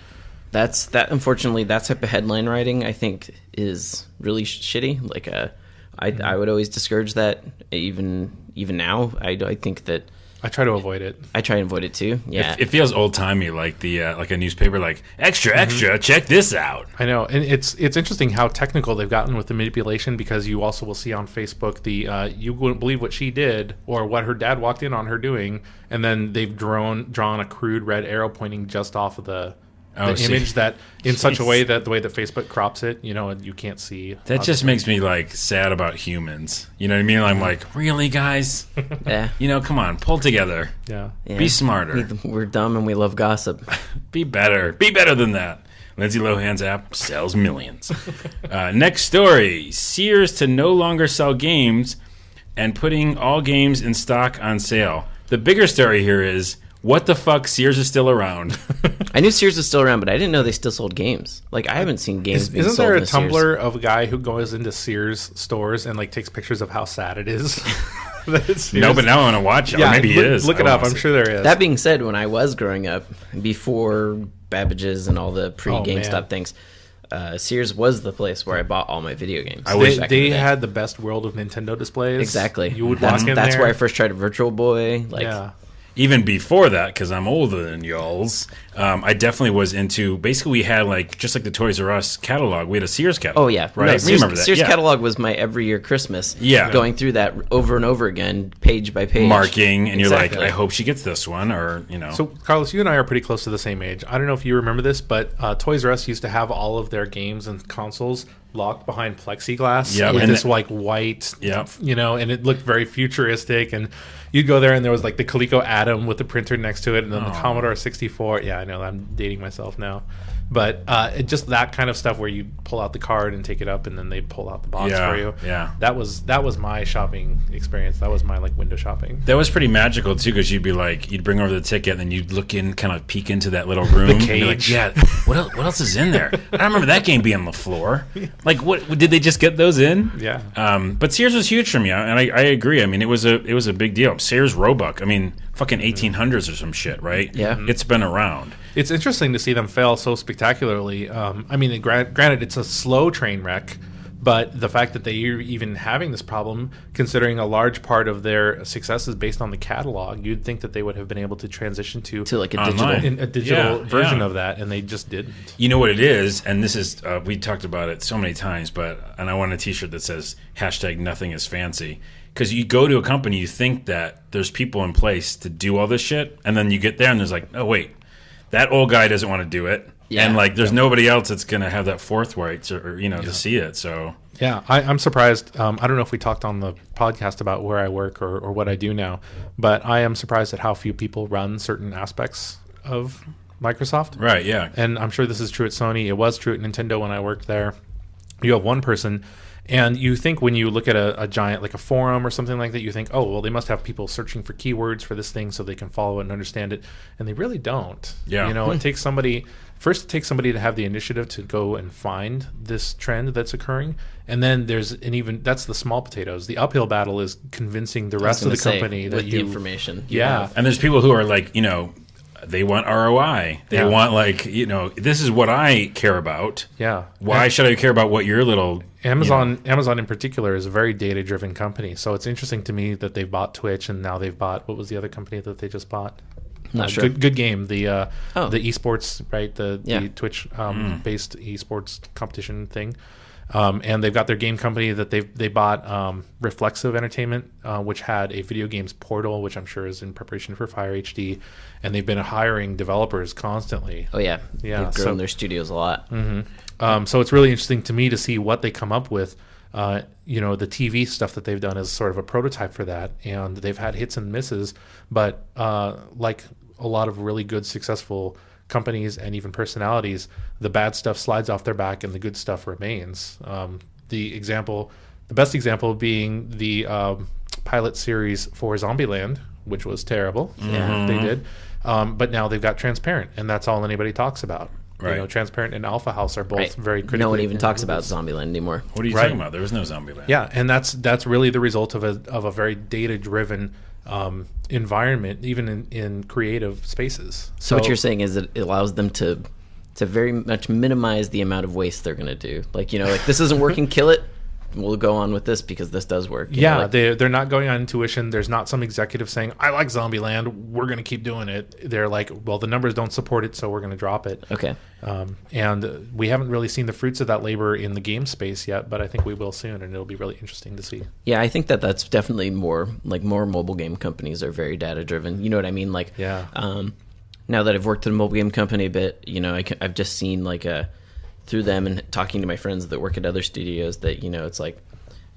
Unfortunately, that type of headline writing, I think, is really shitty. Like, I would always discourage that. Even now, I think that I try to avoid it. I try and avoid it too. Yeah, It feels old timey, like the like a newspaper, like extra, check this out. I know, and it's interesting how technical they've gotten with the manipulation, because you also will see on Facebook the you wouldn't believe what she did or what her dad walked in on her doing, and then they've drawn a crude red arrow pointing just off of the image that in such a way that the way that Facebook crops it, you can't see. That just makes me like sad about humans. You know what I mean? I'm like, really, guys? yeah. Come on, pull together. Yeah. Be smarter. We're dumb and we love gossip. Be better. Be better than that. Lindsay Lohan's app sells millions. Next story. Sears to no longer sell games and putting all games in stock on sale. The bigger story here is, what the fuck? Sears is still around. I knew Sears was still around, but I didn't know they still sold games. Like, I haven't seen games being Isn't sold there a in Sears. Tumblr of a guy who goes into Sears stores and like takes pictures of how sad it is? That it's No, Sears? but now I want to watch it. Yeah, Or maybe he is. Look it I up. wanna I'm see. sure there is. That being said, when I was growing up, before Babbage's and all the pre-GameStop man. things, Sears was the place where I bought all my video games. I wish- back in They the day. had the best World of Nintendo displays. Exactly. You would that's, walk in That's there. where I first tried Virtual Boy. Like, Yeah. Even before that, because I'm older than y'all's, I definitely was into. Basically, we had just like the Toys R Us catalog. We had a Sears catalog. oh yeah, right. No, We Sears, remember that. Sears yeah. catalog was my every year Christmas. Yeah. going through that over and over again, page by page, Marking, and you're Exactly. like, I hope she gets this one, or So, Carlos, you and I are pretty close to the same age. I don't know if you remember this, but Toys R Us used to have all of their games and consoles locked behind plexiglass Yep, with and this white, Yep. and it looked very futuristic. And you'd go there and there was like the Coleco Atom with the printer next to it, and then the Commodore 64. Yeah, I know, I'm dating myself now. But just that kind of stuff where you pull out the card and take it up, and then they pull out the box Yeah, for you. yeah. That was my shopping experience. That was my window shopping. that was pretty magical too, because you'd bring over the ticket, and then you'd look in, kind of peek into that little room. And be like, cage. yeah, what else is in there? I don't remember that game being on the floor. Like, what did they just get those in? Yeah. But Sears was huge for me, and I agree. I mean, it was a big deal. Sears Roebuck. I mean, fucking 1800s or some shit, right? Yeah. It's been around. It's interesting to see them fail so spectacularly. I mean, granted, it's a slow train wreck, but the fact that they are even having this problem, considering a large part of their success is based on the catalog, you'd think that they would have been able to transition to like a Online. digital. a digital Yeah, version yeah. of that, and they just didn't. You know what it is, and this is we talked about it so many times, and I want a T-shirt that says #Nothing is fancy. Because you go to a company, you think that there's people in place to do all this shit, and then you get there and there's like, oh wait, that old guy doesn't want to do it, Yeah. and there's nobody else that's going to have that forthright to see it. So Yeah, I'm surprised. I don't know if we talked on the podcast about where I work or what I do now, but I am surprised at how few people run certain aspects of Microsoft. right, yeah, And I'm sure this is true at Sony. It was true at Nintendo when I worked there. You have one person, and you think when you look at a giant, like a forum or something like that, you think, oh, well, they must have people searching for keywords for this thing so they can follow it and understand it. And they really don't. Yeah. It takes somebody to have the initiative to go and find this trend that's occurring. And then that's the small potatoes. The uphill battle is convincing the rest of the company with that the information. Yeah. and there's people who are they want ROI. They want this is what I care about. Yeah. Why should I care about what your little Amazon in particular is a very data-driven company. So it's interesting to me that they've bought Twitch, and now they've bought, what was the other company that they just bought? Not sure. Good game. The esports, right? The Twitch based esports competition thing. And they've got their game company that they bought, Reflexive Entertainment, which had a video games portal, which I'm sure is in preparation for Fire HD, and they've been hiring developers constantly. Oh yeah, they've grown their studios a lot. Mm-hmm. So it's really interesting to me to see what they come up with. The TV stuff that they've done is sort of a prototype for that, and they've had hits and misses, but like a lot of really good, successful companies and even personalities, the bad stuff slides off their back and the good stuff remains. The best example being the pilot series for Zombieland, which was terrible. Yeah. They did. But now they've got Transparent, and that's all anybody talks about. Right. Transparent and Alpha House are both very critical. No one even talks about Zombieland anymore. What are you talking about? There was no Zombieland. Yeah, and that's really the result of a very data-driven environment, even in creative spaces. So what you're saying is that it allows them to very much minimize the amount of waste they're going to do. Like, this isn't working, kill it. We'll go on with this because this does work. They're not going on intuition. There's not some executive saying, I like Zombieland, we're going to keep doing it. They're like, well, the numbers don't support it, so we're going to drop it. Okay. And we haven't really seen the fruits of that labor in the game space yet, but I think we will soon, and it'll be really interesting to see. Yeah, I think that's definitely more mobile game companies are very data driven. You know what I mean? Like, now that I've worked at a mobile game company a bit, I've just seen through them and talking to my friends that work at other studios that, it's like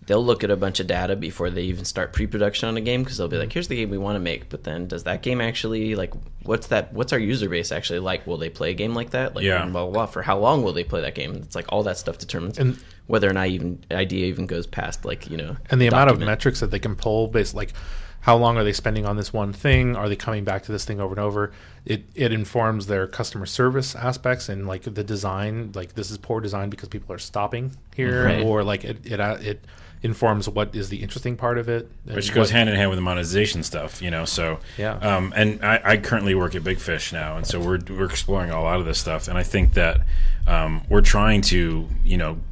they'll look at a bunch of data before they even start pre-production on a game, because they'll be like, here's the game we want to make, but then does that game actually, what's our user base actually like? Will they play a game like that? Blah, blah, blah. For how long will they play that game? It's like all that stuff determines whether an idea even goes past and the amount of metrics that they can pull based, like how long are they spending on this one thing? Are they coming back to this thing over and over? It informs their customer service aspects and the design. Like, this is poor design because people are stopping here, right. Or it informs what is the interesting part of it, which goes hand in hand with the monetization stuff. So and I currently work at Big Fish now, and so we're exploring a lot of this stuff, and I think that we're trying to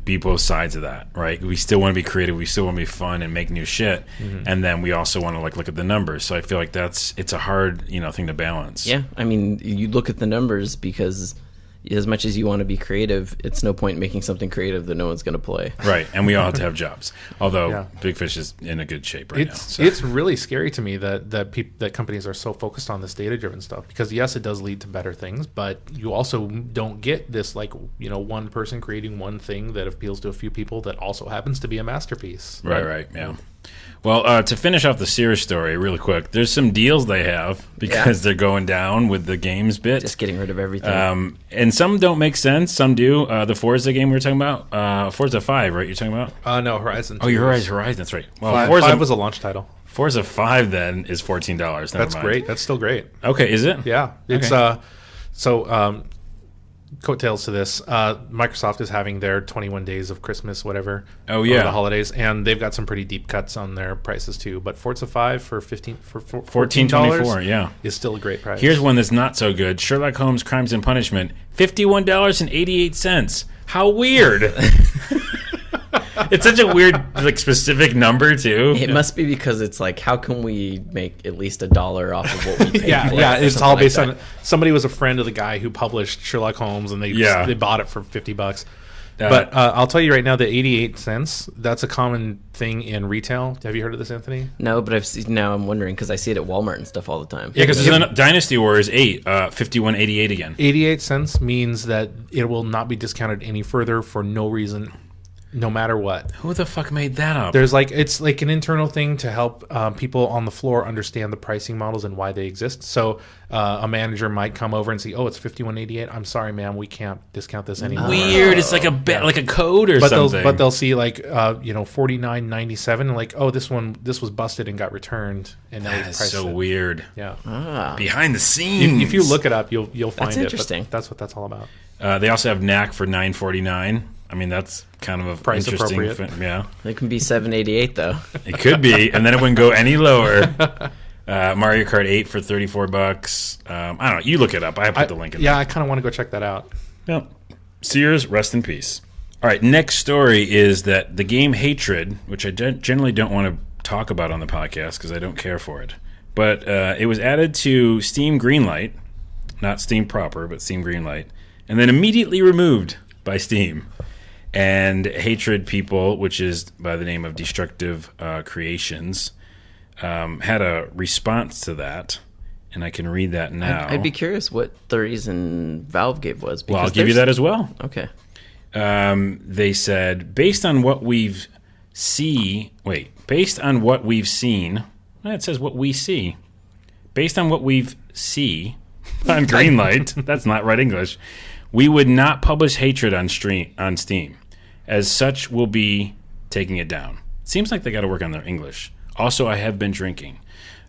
be both sides of that, right? We still want to be creative, we still want to be fun and make new shit, and then we also want to look at the numbers. So I feel like it's a hard thing to balance. Yeah, I mean, you look at the numbers because as much as you want to be creative, it's no point making something creative that no one's going to play. Right, and we all have to have jobs. Although Big Fish is in a good shape right now. So. It's really scary to me that companies are so focused on this data-driven stuff, because yes, it does lead to better things, but you also don't get this one person creating one thing that appeals to a few people that also happens to be a masterpiece. Right, yeah. Well, to finish off the Sears story really quick, there's some deals they have because they're going down with the games bit. Just getting rid of everything. And some don't make sense. Some do. The Forza game we were talking about, Forza 5, right? You're talking about? No, Horizon. Oh, you're right. Horizon. That's right. Well, 5 was a launch title. Forza 5 then is $14. That's great. That's still great. Okay, is it? Yeah. It's coattails to this. Microsoft is having their 21 days of Christmas, whatever. Oh yeah, the holidays, and they've got some pretty deep cuts on their prices too. But Forza 5 for $14.24, yeah, is still a great price. Here's one that's not so good: Sherlock Holmes: Crimes and Punishment, $51.88. How weird! It's such a weird, specific number too. It must be because it's how can we make at least $1 off of what we paid for? Yeah, it's all based on somebody was a friend of the guy who published Sherlock Holmes, and they bought it for $50. But I'll tell you right now, the 88 cents, that's a common thing in retail. Have you heard of this, Anthony? No, but now I'm wondering because I see it at Walmart and stuff all the time. Yeah, because Dynasty Warriors 8, 51.88 again. 88 cents means that it will not be discounted any further for no reason. No matter what. Who the fuck made that up? There's it's like an internal thing to help people on the floor understand the pricing models and why they exist. So a manager might come over and say, "Oh, it's $51.88. I'm sorry, ma'am, we can't discount this anymore." Weird. It's like a like a code or something. But they'll see $49.97 and oh, this was busted and got returned, and now that is so weird. Yeah. Behind the scenes. If you look it up, you'll find that's it. Interesting. But that's what that's all about. They also have Knack for $9.49. I mean, that's kind of a price interesting appropriate. Yeah. It can be $7.88 though. It could be, and then it wouldn't go any lower. Mario Kart 8 for $34. I don't know. You look it up. I put the link in there. Yeah, I kind of want to go check that out. Yep. Sears, rest in peace. All right, next story is that the game Hatred, which I generally don't want to talk about on the podcast because I don't care for it, but it was added to Steam Greenlight, not Steam proper, but Steam Greenlight, and then immediately removed by Steam. And Hatred people, which is by the name of Destructive Creations, had a response to that, and I can read that now. I'd be curious what the reason Valve gave was. Well, I'll give you that as well. Okay. They said, based on what we've seen, it says what we see. Based on what we've see on Greenlight, that's not right English, we would not publish Hatred on Steam. As such, we'll be taking it down. Seems like they got to work on their English. Also, I have been drinking.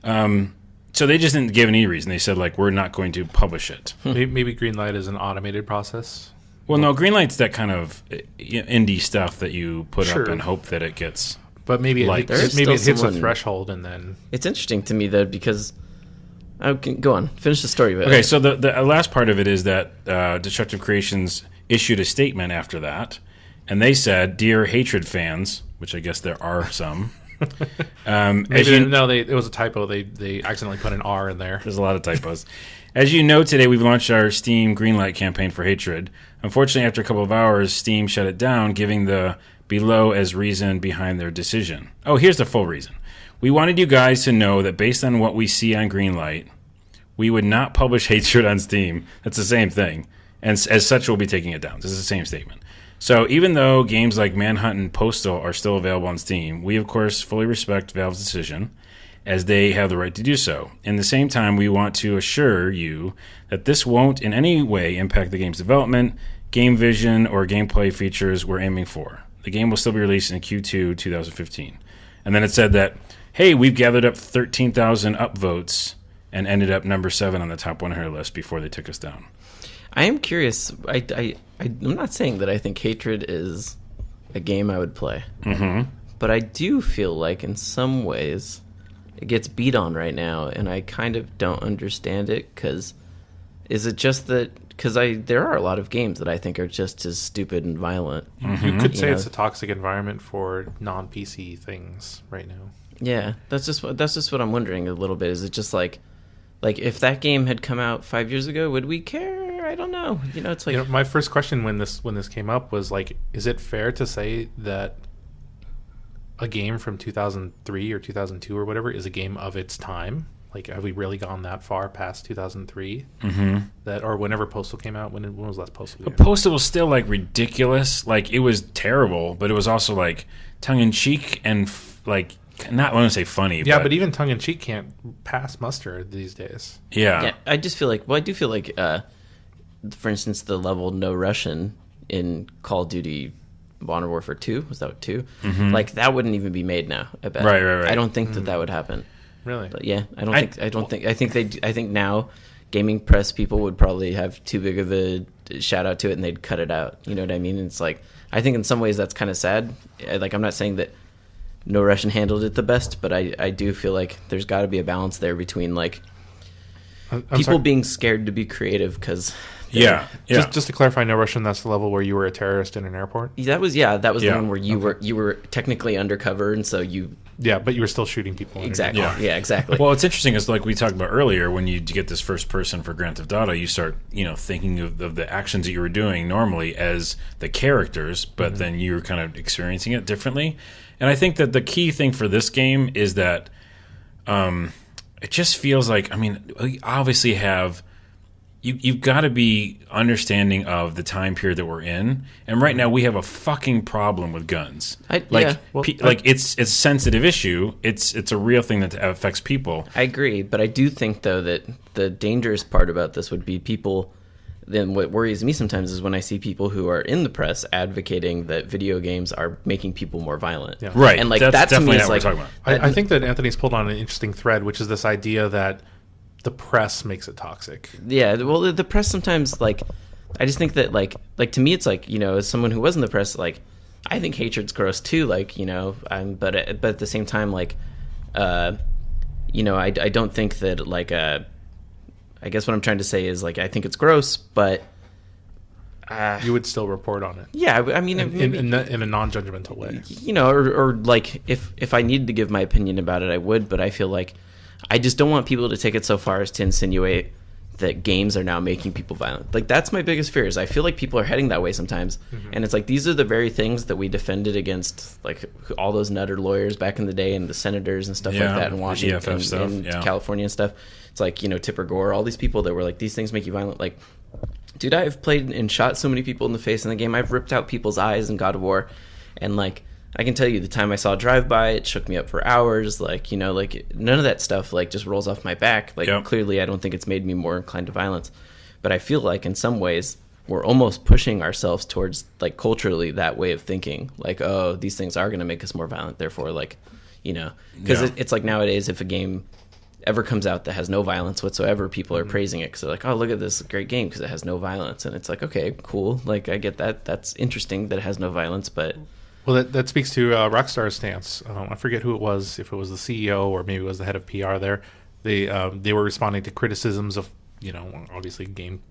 So they just didn't give any reason. They said, we're not going to publish it. Maybe Greenlight is an automated process. Well, no, Greenlight's that kind of indie stuff that you put up and hope that it gets. But maybe it hits a threshold and then. It's interesting to me though because. Go on, finish the story. Okay, so the last part of it is that Destructive Creations issued a statement after that, and they said, "Dear Hatred fans," which I guess there are some. It was a typo. They accidentally put an R in there. There's a lot of typos. As you know, today we've launched our Steam Greenlight campaign for Hatred. Unfortunately, after a couple of hours, Steam shut it down, giving the below as reason behind their decision. Oh, here's the full reason. We wanted you guys to know that based on what we see on Greenlight, we would not publish Hatred on Steam. That's the same thing. And as such, we'll be taking it down. This is the same statement. So even though games like Manhunt and Postal are still available on Steam, we, of course, fully respect Valve's decision, as they have the right to do so. In the same time, we want to assure you that this won't in any way impact the game's development, game vision, or gameplay features we're aiming for. The game will still be released in Q2 2015. And then it said that, hey, we've gathered up 13,000 upvotes and ended up number 7 on the top 100 list before they took us down. I am curious. I'm not saying that I think Hatred is a game I would play. Mm-hmm. But I do feel like in some ways it gets beat on right now, and I kind of don't understand it, because is it just that... Because there are a lot of games that I think are just as stupid and violent. Mm-hmm. You could say it's a toxic environment for non-PC things right now. Yeah, that's just what I'm wondering a little bit. Is it just like if that game had come out 5 years ago, would we care? I don't know. It's like my first question when this came up was is it fair to say that a game from 2003 or 2002 or whatever is a game of its time? Have we really gone that far past 2003? Mm-hmm. That or whenever Postal came out? When was last Postal? But Postal was still ridiculous. It was terrible, but it was also tongue in cheek and not want to say funny. Yeah, but even tongue in cheek can't pass muster these days. Yeah. I just feel like. Well, I do feel like, for instance, the level No Russian in Call of Duty Modern Warfare 2 was that 2? Mm-hmm. That wouldn't even be made now. I bet. Right. I don't think that would happen. Really? But yeah, I think now gaming press people would probably have too big of a shout out to it and they'd cut it out. You know what I mean? It's I think in some ways that's kind of sad. I'm not saying that No Russian handled it the best, but I do feel like there's got to be a balance there between people being scared to be creative because yeah. Just to clarify, No Russian, that's the level where you were a terrorist in an airport. That was the one where you were technically undercover, and so you. Yeah, but you were still shooting people. Exactly. Yeah, exactly. Well, what's interesting is we talked about earlier, when you get this first person for Grand Theft Auto, you start thinking of the actions that you were doing normally as the characters, but then you're kind of experiencing it differently. And I think that the key thing for this game is that it just feels we obviously have. You've got to be understanding of the time period that we're in, and right now we have a fucking problem with guns. It's a sensitive issue. It's a real thing that affects people. I agree, but I do think though that the dangerous part about this would be people. Then what worries me sometimes is when I see people who are in the press advocating that video games are making people more violent. Yeah. Right, and that's that to me is what we're talking about. I think that Anthony's pulled on an interesting thread, which is this idea that the press makes it toxic. Yeah, well, the press sometimes, I just think that, to me, it's as someone who was in the press, I think Hatred's gross too, but at the same time, I don't think that like I guess what I'm trying to say is like I think it's gross, but you would still report on it. Yeah, I mean, in a non-judgmental way. Or like if I needed to give my opinion about it, I would. But I feel like I just don't want people to take it so far as to insinuate that games are now making people violent. Like that's my biggest fear. Is I feel like people are heading that way sometimes, and it's like these are the very things that we defended against, like all those nutter lawyers back in the day, and the senators and stuff like that in Washington and California and stuff. It's like Tipper Gore, all these people that were like these things make you violent. Like, dude, I've played and shot so many people in the face in the game. I've ripped out people's eyes in God of War, and like I can tell you the time I saw Drive-By, it shook me up for hours. Like, like none of that stuff like just rolls off my back. Like clearly I don't think it's made me more inclined to violence. But I feel like in some ways we're almost pushing ourselves towards like culturally that way of thinking. Like, oh, these things are going to make us more violent. Therefore, like, because it's like nowadays if a game ever comes out that has no violence whatsoever, people are praising it because they're like, oh, look at this great game because it has no violence. And it's like, okay, cool. Like I get that. That's interesting that it has no violence, but... Well, that speaks to Rockstar's stance. I forget who it was, if it was the CEO or maybe it was the head of PR there. They were responding to criticisms of, obviously game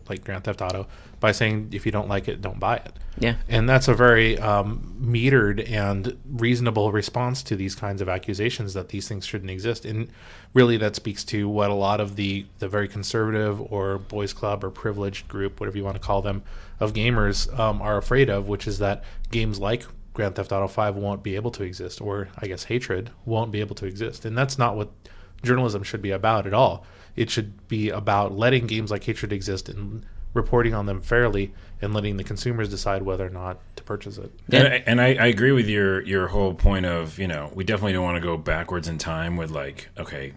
like Grand Theft Auto by saying, if you don't like it, don't buy it. Yeah. And that's a very metered and reasonable response to these kinds of accusations that these things shouldn't exist. And really that speaks to what a lot of the very conservative or boys club or privileged group, whatever you want to call them, of gamers are afraid of, which is that games like Grand Theft Auto 5 won't be able to exist, or I guess hatred won't be able to exist. And that's not what journalism should be about at all. It should be about letting games like hatred exist and reporting on them fairly and letting the consumers decide whether or not to purchase it. And I agree with your whole point of, we definitely don't want to go backwards in time with like, okay,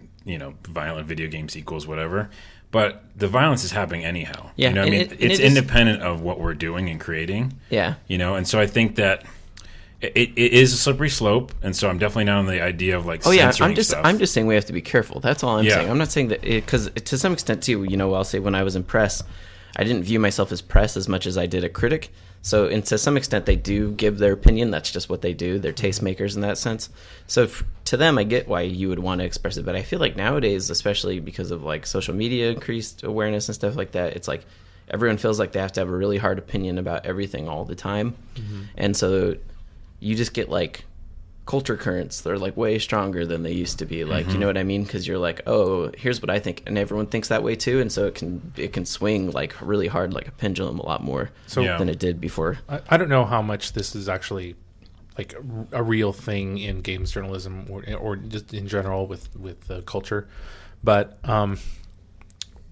violent video games equals whatever. But the violence is happening anyhow. Yeah. It's independent of what we're doing and creating. Yeah. And so I think that it is a slippery slope, and so I'm definitely not on the idea of like censoring stuff. I'm just saying we have to be careful. That's all I'm saying. I'm not saying that because to some extent too, I'll say when I was in press, I didn't view myself as press as much as I did a critic. So, and to some extent, they do give their opinion. That's just what they do. They're tastemakers in that sense. So, to them, I get why you would want to express it. But I feel like nowadays, especially because of like social media increased awareness and stuff like that, it's like everyone feels like they have to have a really hard opinion about everything all the time, and so you just get like culture currents. They're like way stronger than they used to be. Like, you know what I mean? Because you're like, oh, here's what I think, and everyone thinks that way too, and so it can swing like really hard, like a pendulum, a lot more than it did before. I don't know how much this is actually like a real thing in games journalism or just in general with culture, but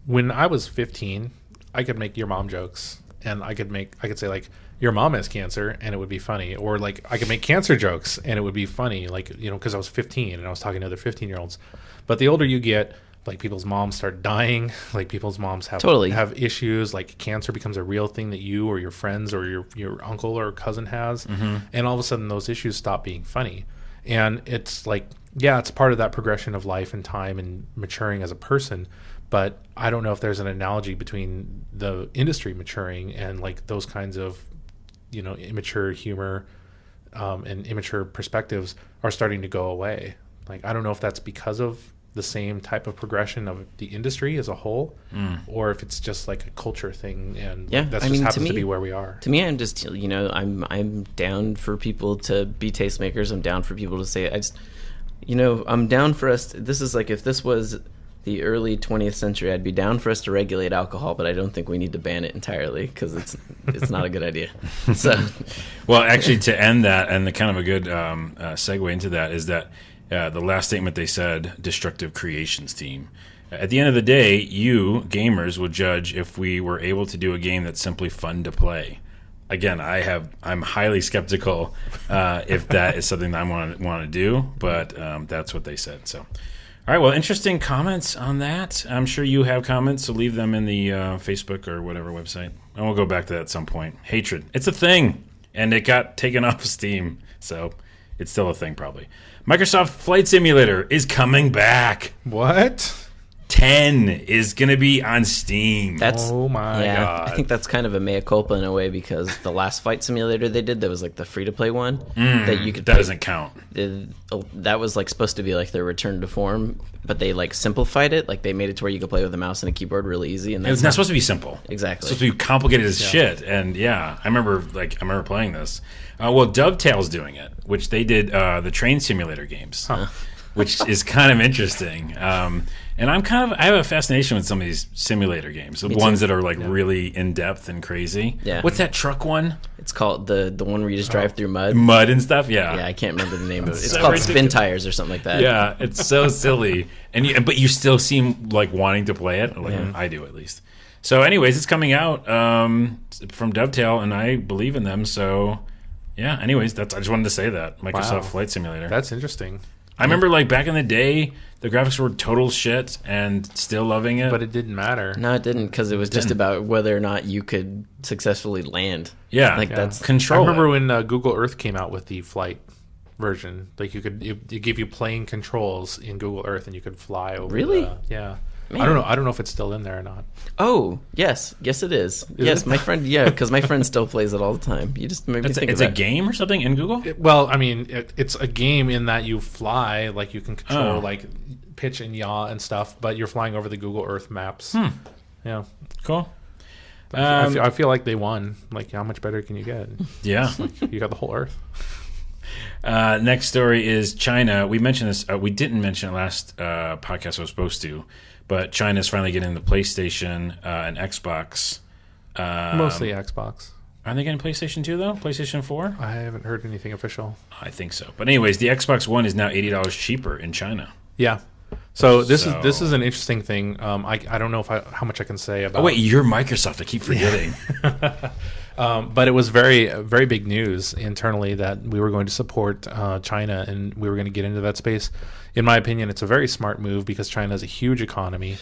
when I was 15, I could make your mom jokes, and I could say like, your mom has cancer, and it would be funny. Or like I could make cancer jokes and it would be funny, like, because I was 15 and I was talking to other 15-year-olds. But the older you get, like people's moms start dying, like people's moms have issues, like cancer becomes a real thing that you or your friends or your uncle or cousin has, and all of a sudden those issues stop being funny. And it's like, yeah, it's part of that progression of life and time and maturing as a person. But I don't know if there's an analogy between the industry maturing and like those kinds of immature humor and immature perspectives are starting to go away. Like, I don't know if that's because of the same type of progression of the industry as a whole, or if it's just like a culture thing, and happens to be where we are. To me, I'm just I'm down for people to be tastemakers. I'm down for people to say it. I'm down for us. This is like, if this was the early 20th century, I'd be down for us to regulate alcohol, but I don't think we need to ban it entirely because it's not a good idea. So, well, actually, to end that, and the kind of a good segue into that is that the last statement they said, destructive creations team. At the end of the day, you gamers would judge if we were able to do a game that's simply fun to play. Again, I'm highly skeptical if that is something that I want to do, but that's what they said. So. All right, well, interesting comments on that. I'm sure you have comments, so leave them in the Facebook or whatever website. And we'll go back to that at some point. Hatred. It's a thing, and it got taken off Steam, so it's still a thing probably. Microsoft Flight Simulator is coming back. What? 10 is going to be on Steam. That's Oh my God. I think that's kind of a mea culpa in a way, because the last Flight Simulator they did, that was like the free to play one that you could. That doesn't count. That was like supposed to be like their return to form, but they like simplified it. Like they made it to where you could play with a mouse and a keyboard really easy. And It's not supposed to be simple. Exactly. It's supposed to be complicated as shit. And I remember playing this. Well, Dovetail's doing it, which they did the train simulator games, which is kind of interesting. And I have a fascination with some of these simulator games, the ones that are like really in depth and crazy. Yeah. What's that truck one? It's called the one where you just drive through mud. Mud and stuff. Yeah. Yeah, I can't remember the name of it. It's so called ridiculous. Spin Tires or something like that. Yeah, it's so silly, but you still seem like wanting to play it. Like I do, at least. So, anyways, it's coming out from Dovetail, and I believe in them. So, yeah. Anyways, I just wanted to say that Microsoft Flight Simulator. That's interesting. I remember, like back in the day, the graphics were total shit, and still loving it. But it didn't matter. No, it didn't, because it was just about whether or not you could successfully land. Yeah, Like that's I control. remember when Google Earth came out with the flight version. Like it gave you plane controls in Google Earth, and you could fly over. Really? Yeah. Man. I don't know if it's still in there or not. Oh, yes it is. Yes, it? my friend. Yeah, because my friend still plays it all the time. You just maybe think It's of a game or something in Google. Well, I mean, it's a game in that you fly, like you can control like pitch and yaw and stuff, but you're flying over the Google Earth maps. Yeah. Cool. I feel like they won. Like, how much better can you get? Yeah. You got the whole Earth. Next story is China. We mentioned this. We didn't mention it last podcast. I was supposed to, but China's finally getting the PlayStation and Xbox. Mostly Xbox. Are they getting PlayStation 2 though? PlayStation 4? I haven't heard anything official. I think so. But anyways, the Xbox One is now $80 cheaper in China. Yeah. So this is an interesting thing. I don't know how much I can say about. Oh wait, you're Microsoft. I keep forgetting. But it was very very big news internally that we were going to support China, and we were going to get into that space. In my opinion, it's a very smart move because China is a huge economy,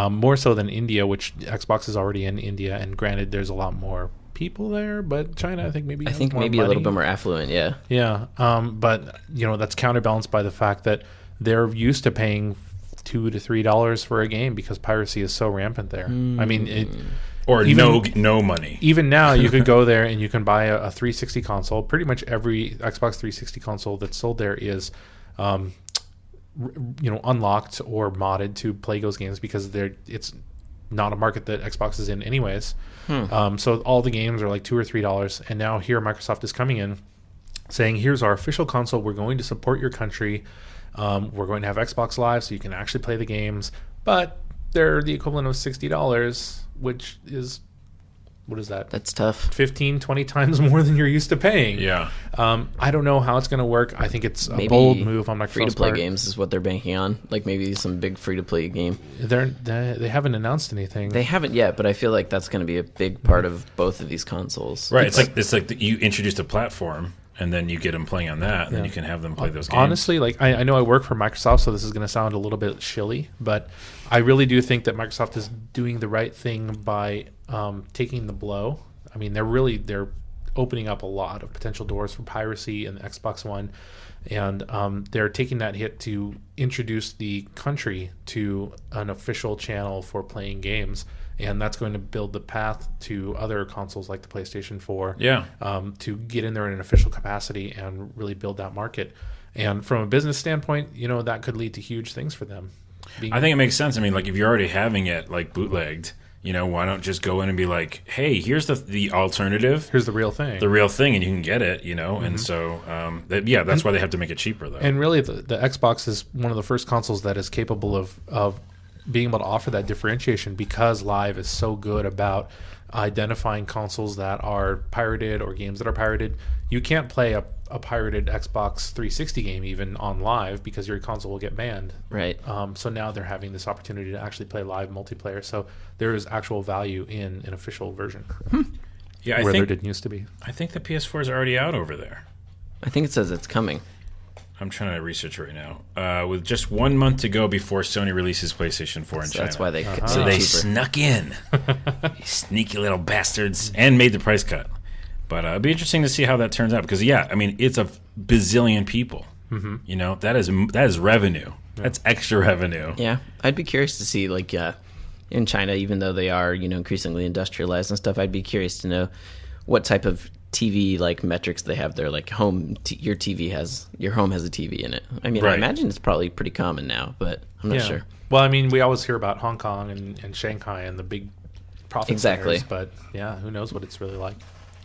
more so than India, which Xbox is already in India. And granted, there's a lot more people there, but China, I think maybe has more a money. little bit more affluent. Yeah. Yeah. But that's counterbalanced by the fact that they're used to paying $2 to $3 for a game because piracy is so rampant there. I mean, Or no money. even now, you could go there and you can buy a 360 console. Pretty much every Xbox 360 console that's sold there is, unlocked or modded to play those games because it's not a market that Xbox is in anyways. So all the games are like $2 or $3, and now here Microsoft is coming in, saying, "Here's our official console. We're going to support your country. We're going to have Xbox Live, so you can actually play the games, but they're the equivalent of $60, which is, what is that? That's tough. 15, 20 times more than you're used to paying. Yeah. I don't know how it's going to work. I think it's a Maybe bold move on Microsoft's free-to-play part. games is what they're banking on. Like maybe some big free-to-play game. They haven't announced anything. They haven't yet, but I feel like that's going to be a big part of both of these consoles. Right. It's like you introduced a platform, and then you get them playing on that, and then you can have them play those games. Honestly, like I know I work for Microsoft, so this is going to sound a little bit shilly, but I really do think that Microsoft is doing the right thing by taking the blow. I mean, they're opening up a lot of potential doors for piracy in the Xbox One, and they're taking that hit to introduce the country to an official channel for playing games. And that's going to build the path to other consoles like the PlayStation 4 to get in there in an official capacity and really build that market. And from a business standpoint, that could lead to huge things for them. I think it makes sense. I mean, like if you're already having it like bootlegged, why don't just go in and be like, hey, here's the alternative. Here's the real thing. The real thing, and you can get it, And so, that's why they have to make it cheaper, though. And really, the Xbox is one of the first consoles that is capable of being able to offer that differentiation because Live is so good about identifying consoles that are pirated or games that are pirated. You can't play a pirated Xbox 360 game even on Live because your console will get banned. Right. So now they're having this opportunity to actually play live multiplayer. So there is actual value in an official version. Yeah, where there didn't used to be. I think the PS4 is already out over there. I think it says it's coming. I'm trying to research right now. With just 1 month to go before Sony releases PlayStation 4 in China. That's why they So they cheaper. snuck in. You sneaky little bastards. And made the price cut. But it'd be interesting to see how that turns out. Because, it's a bazillion people. Mm-hmm. That is revenue. That's extra revenue. Yeah, I'd be curious to see, like, in China, even though they are, increasingly industrialized and stuff, I'd be curious to know what type of TV like metrics they have there. Like your home has a TV in it. I mean, I imagine it's probably pretty common now, but I'm not sure. Well, I mean, we always hear about Hong Kong and Shanghai and the big profit centers, but yeah, who knows what it's really like.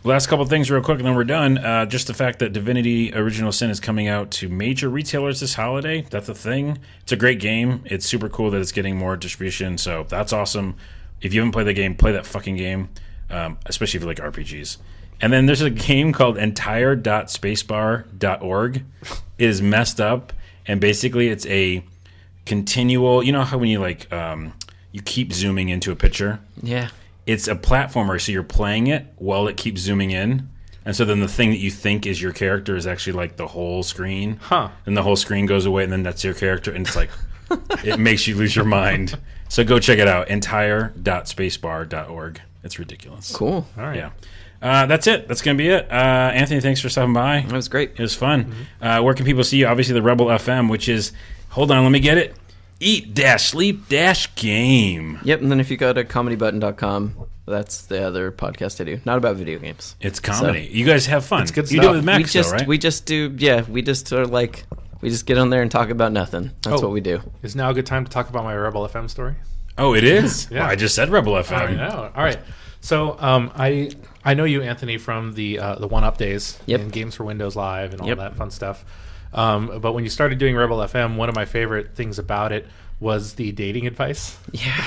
Last couple of things real quick and then we're done. Just the fact that Divinity Original Sin is coming out to major retailers this holiday. That's a thing. It's a great game. It's super cool that it's getting more distribution, so that's awesome. If you haven't played the game, play that fucking game, especially if you like RPGs. And then there's a game called entire.spacebar.org. It is messed up, and basically it's a continual... You know how when you you keep zooming into a picture? Yeah. It's a platformer, so you're playing it while it keeps zooming in. And so then the thing that you think is your character is actually like the whole screen. Huh. And the whole screen goes away, and then that's your character. And it's like, it makes you lose your mind. So go check it out, entire.spacebar.org. It's ridiculous. Cool. All right. Yeah. That's it. That's going to be it. Anthony, thanks for stopping by. That was great. It was fun. Where can people see you? Obviously, the Rebel FM, which is, hold on, let me get it. Eat-sleep-game. Yep, and then if you go to comedybutton.com, that's the other podcast I do. Not about video games. It's comedy. So, you guys have fun. It's good you stuff. do it with Max, right? We just get on there and talk about nothing. That's what we do. Is now a good time to talk about my Rebel FM story? Oh, it is? Yeah. Well, I just said Rebel FM. I know. All right. So I know you, Anthony, from the 1-Up days and Games for Windows Live and all that fun stuff. But when you started doing Rebel FM, one of my favorite things about it was the dating advice. Yeah.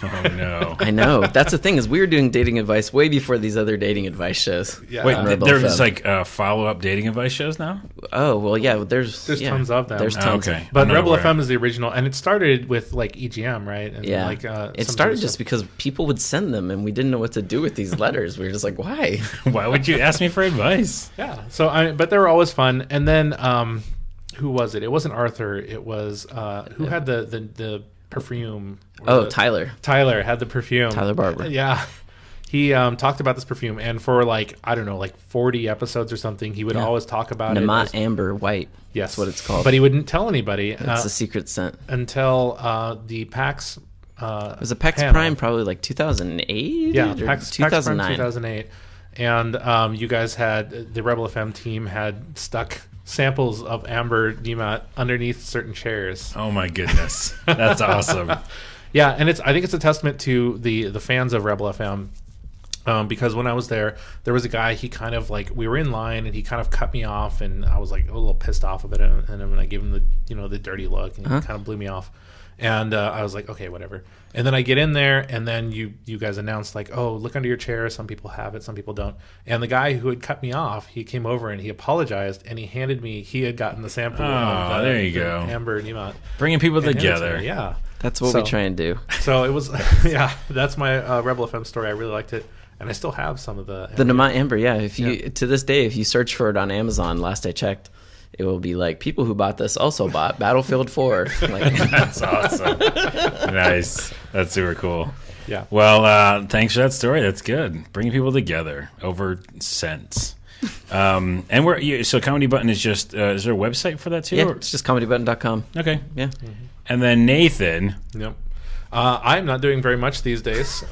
Oh, no. I know. That's the thing, is we were doing dating advice way before these other dating advice shows. Yeah. Wait, there's like follow-up dating advice shows now? Oh, well, yeah. There's tons of them. There's tons. Okay. But Rebel FM is the original, and it started with like EGM, right? And yeah. It started just because people would send them, and we didn't know what to do with these letters. We were just like, why? Why would you ask me for advice? Yeah. So, but they were always fun. And then, who was it? It wasn't Arthur. It was who had the perfume? Tyler. Tyler had the perfume. Tyler Barber. Yeah. He talked about this perfume, and for 40 episodes or something, he would always talk about Namat Amber White. Yes, that's what it's called. But he wouldn't tell anybody. It's a secret scent until the PAX. It was a PAX panel. Prime, probably like 2008. Yeah, or PAX 2009. Prime 2008, and you guys had the Rebel FM team had stuck samples of Amber Nemat underneath certain chairs. Oh my goodness, that's awesome. Yeah, and I think it's a testament to the fans of Rebel FM. Because when I was there was a guy, he kind of we were in line and he kind of cut me off, and I was like a little pissed off of it, and then I gave him the dirty look, and he kind of blew me off. And I was like, okay, whatever. And then I get in there, and then you guys announced oh, look under your chair. Some people have it, some people don't. And the guy who had cut me off, he came over and he apologized, and he had gotten the sample of there you go. Amber Nemat. Bringing people together. Yeah. That's what we try and do. So it was, yeah, that's my Rebel FM story. I really liked it. And I still have some of the Namat Amber, yeah. If you to this day, if you search for it on Amazon, last I checked, it will be people who bought this also bought Battlefield 4. That's awesome. Nice. That's super cool. Yeah. Well, thanks for that story. That's good. Bringing people together over scents. And so Comedy Button is just, is there a website for that too? Yeah, it's just comedybutton.com. Okay. Yeah. Mm-hmm. And then Nathan. Yep. I'm not doing very much these days.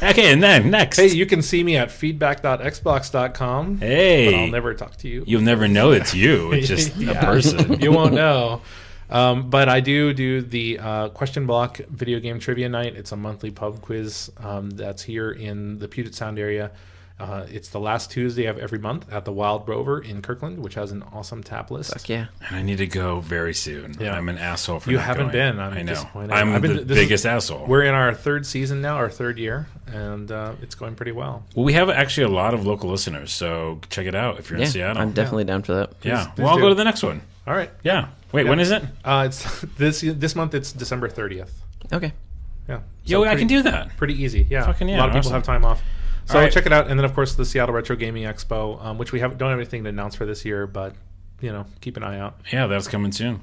Okay, and then next. Hey, you can see me at feedback.xbox.com. Hey. But I'll never talk to you. You'll never know it's you. It's just a person. You won't know. But I do the Question Block video game trivia night. It's a monthly pub quiz that's here in the Puget Sound area. It's the last Tuesday of every month at the Wild Rover in Kirkland, which has an awesome tap list. Fuck yeah. And I need to go very soon. Yeah. I'm an asshole for you not haven't going. been. I know. Disappointed. I'm the biggest asshole. We're in our third season now, our third year, and it's going pretty well. Well, we have actually a lot of local listeners, so check it out if you're in Seattle. I'm definitely down for that. Yeah. Well, I'll go to the next one. All right. Yeah. Wait, when is it? It's this month. It's December 30th. Okay. Yeah. So I can do that. Pretty easy. Yeah. Fucking yeah. A lot of people have time off. So right. Check it out. And then, of course, the Seattle Retro Gaming Expo, which we don't have anything to announce for this year, but, keep an eye out. Yeah, that's coming soon.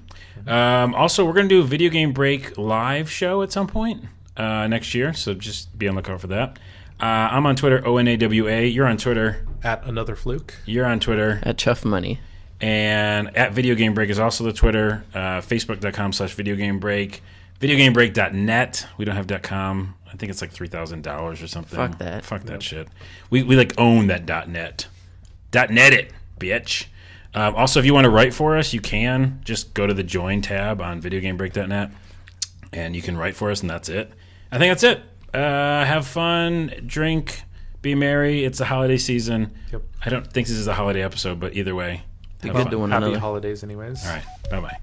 Also, we're going to do a Video Game Break live show at some point next year, so just be on the lookout for that. I'm on Twitter, ONAWA. You're on Twitter. At Another Fluke. You're on Twitter. At Chuff Money. And at Video Game Break is also the Twitter. Facebook.com/VideoGameBreak. VideoGameBreak.net. We don't have .com. I think it's like $3,000 or something. Fuck that. Fuck that shit. We like own that .net. .net it, bitch. Also, if you want to write for us, you can. Just go to the Join tab on VideoGameBreak.net, and you can write for us, and that's it. I think that's it. Have fun, drink, be merry. It's the holiday season. Yep. I don't think this is a holiday episode, but either way, Be have good fun. to one Happy another. holidays anyways. All right. Bye-bye.